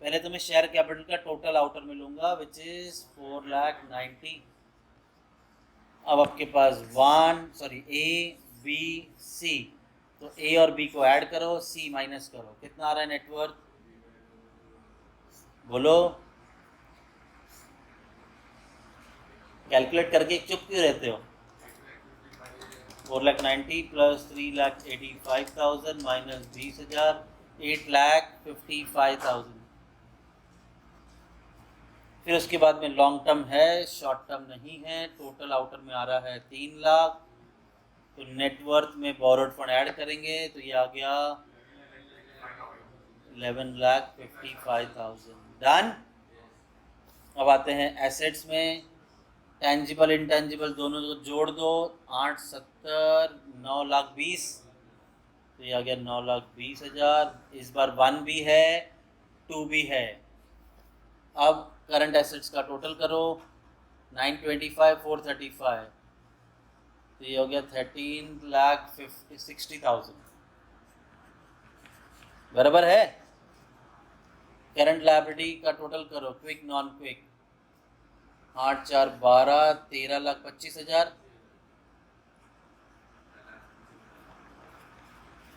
पहले तो मैं शेयर कैपिटल का टोटल आउटर में लूंगा विच इज 4,90,000। अब आपके पास ए बी सी, तो ए और बी को ऐड करो, सी माइनस करो, कितना आ रहा है नेटवर्थ बोलो। कैलकुलेट करके चुप क्यों रहते हो। 4,90,000 प्लस 3,85,000 माइनस 20,000 8,55,000। फिर उसके बाद में लॉन्ग टर्म है, शॉर्ट टर्म नहीं है। टोटल आउटर में आ रहा है 3 लाख। तो नेटवर्थ में बोरोड फंड ऐड करेंगे तो ये आ गया 11,55,000। डन। अब आते हैं एसेट्स में। टेंजिबल इंटेंजिबल दोनों को जोड़ दो, 8 70 9,20,000। तो ये आ गया 9,20,000। इस बार 1 भी है 2 भी है। अब करंट एसेट्स का टोटल करो, 925 435, तो ये हो गया 13,60,000। बराबर है। करंट लायबिलिटी का टोटल करो, quick non quick, 8 4 12 13,25,000।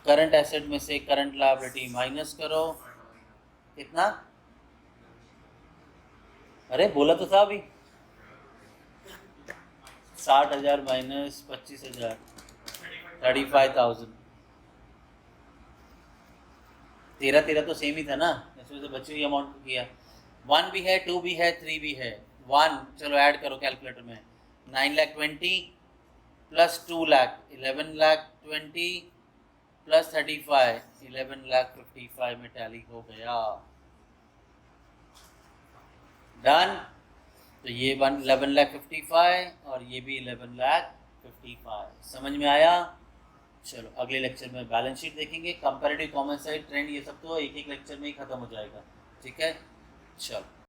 Current asset में से करंट लायबिलिटी माइनस करो, कितना, अरे बोला तो था अभी, 60,000 माइनस 25,000 35,000। 13 तो सेम ही था ना, इसमें से बची हुई अमाउंट को किया। 1 भी है 2 भी है 3 भी है। 1 चलो ऐड करो कैलकुलेटर में, 9,20,000 प्लस 2 लाख 11,20,000 प्लस 35 11,55,000 में टैली हो गया। डन। तो ये 11,55,000 और ये भी 11,55,000। समझ में आया। चलो अगले लेक्चर में बैलेंस शीट देखेंगे, कंपैरेटिव कॉमन साइड ट्रेंड, ये सब तो एक एक लेक्चर में ही खत्म हो जाएगा। ठीक है चलो।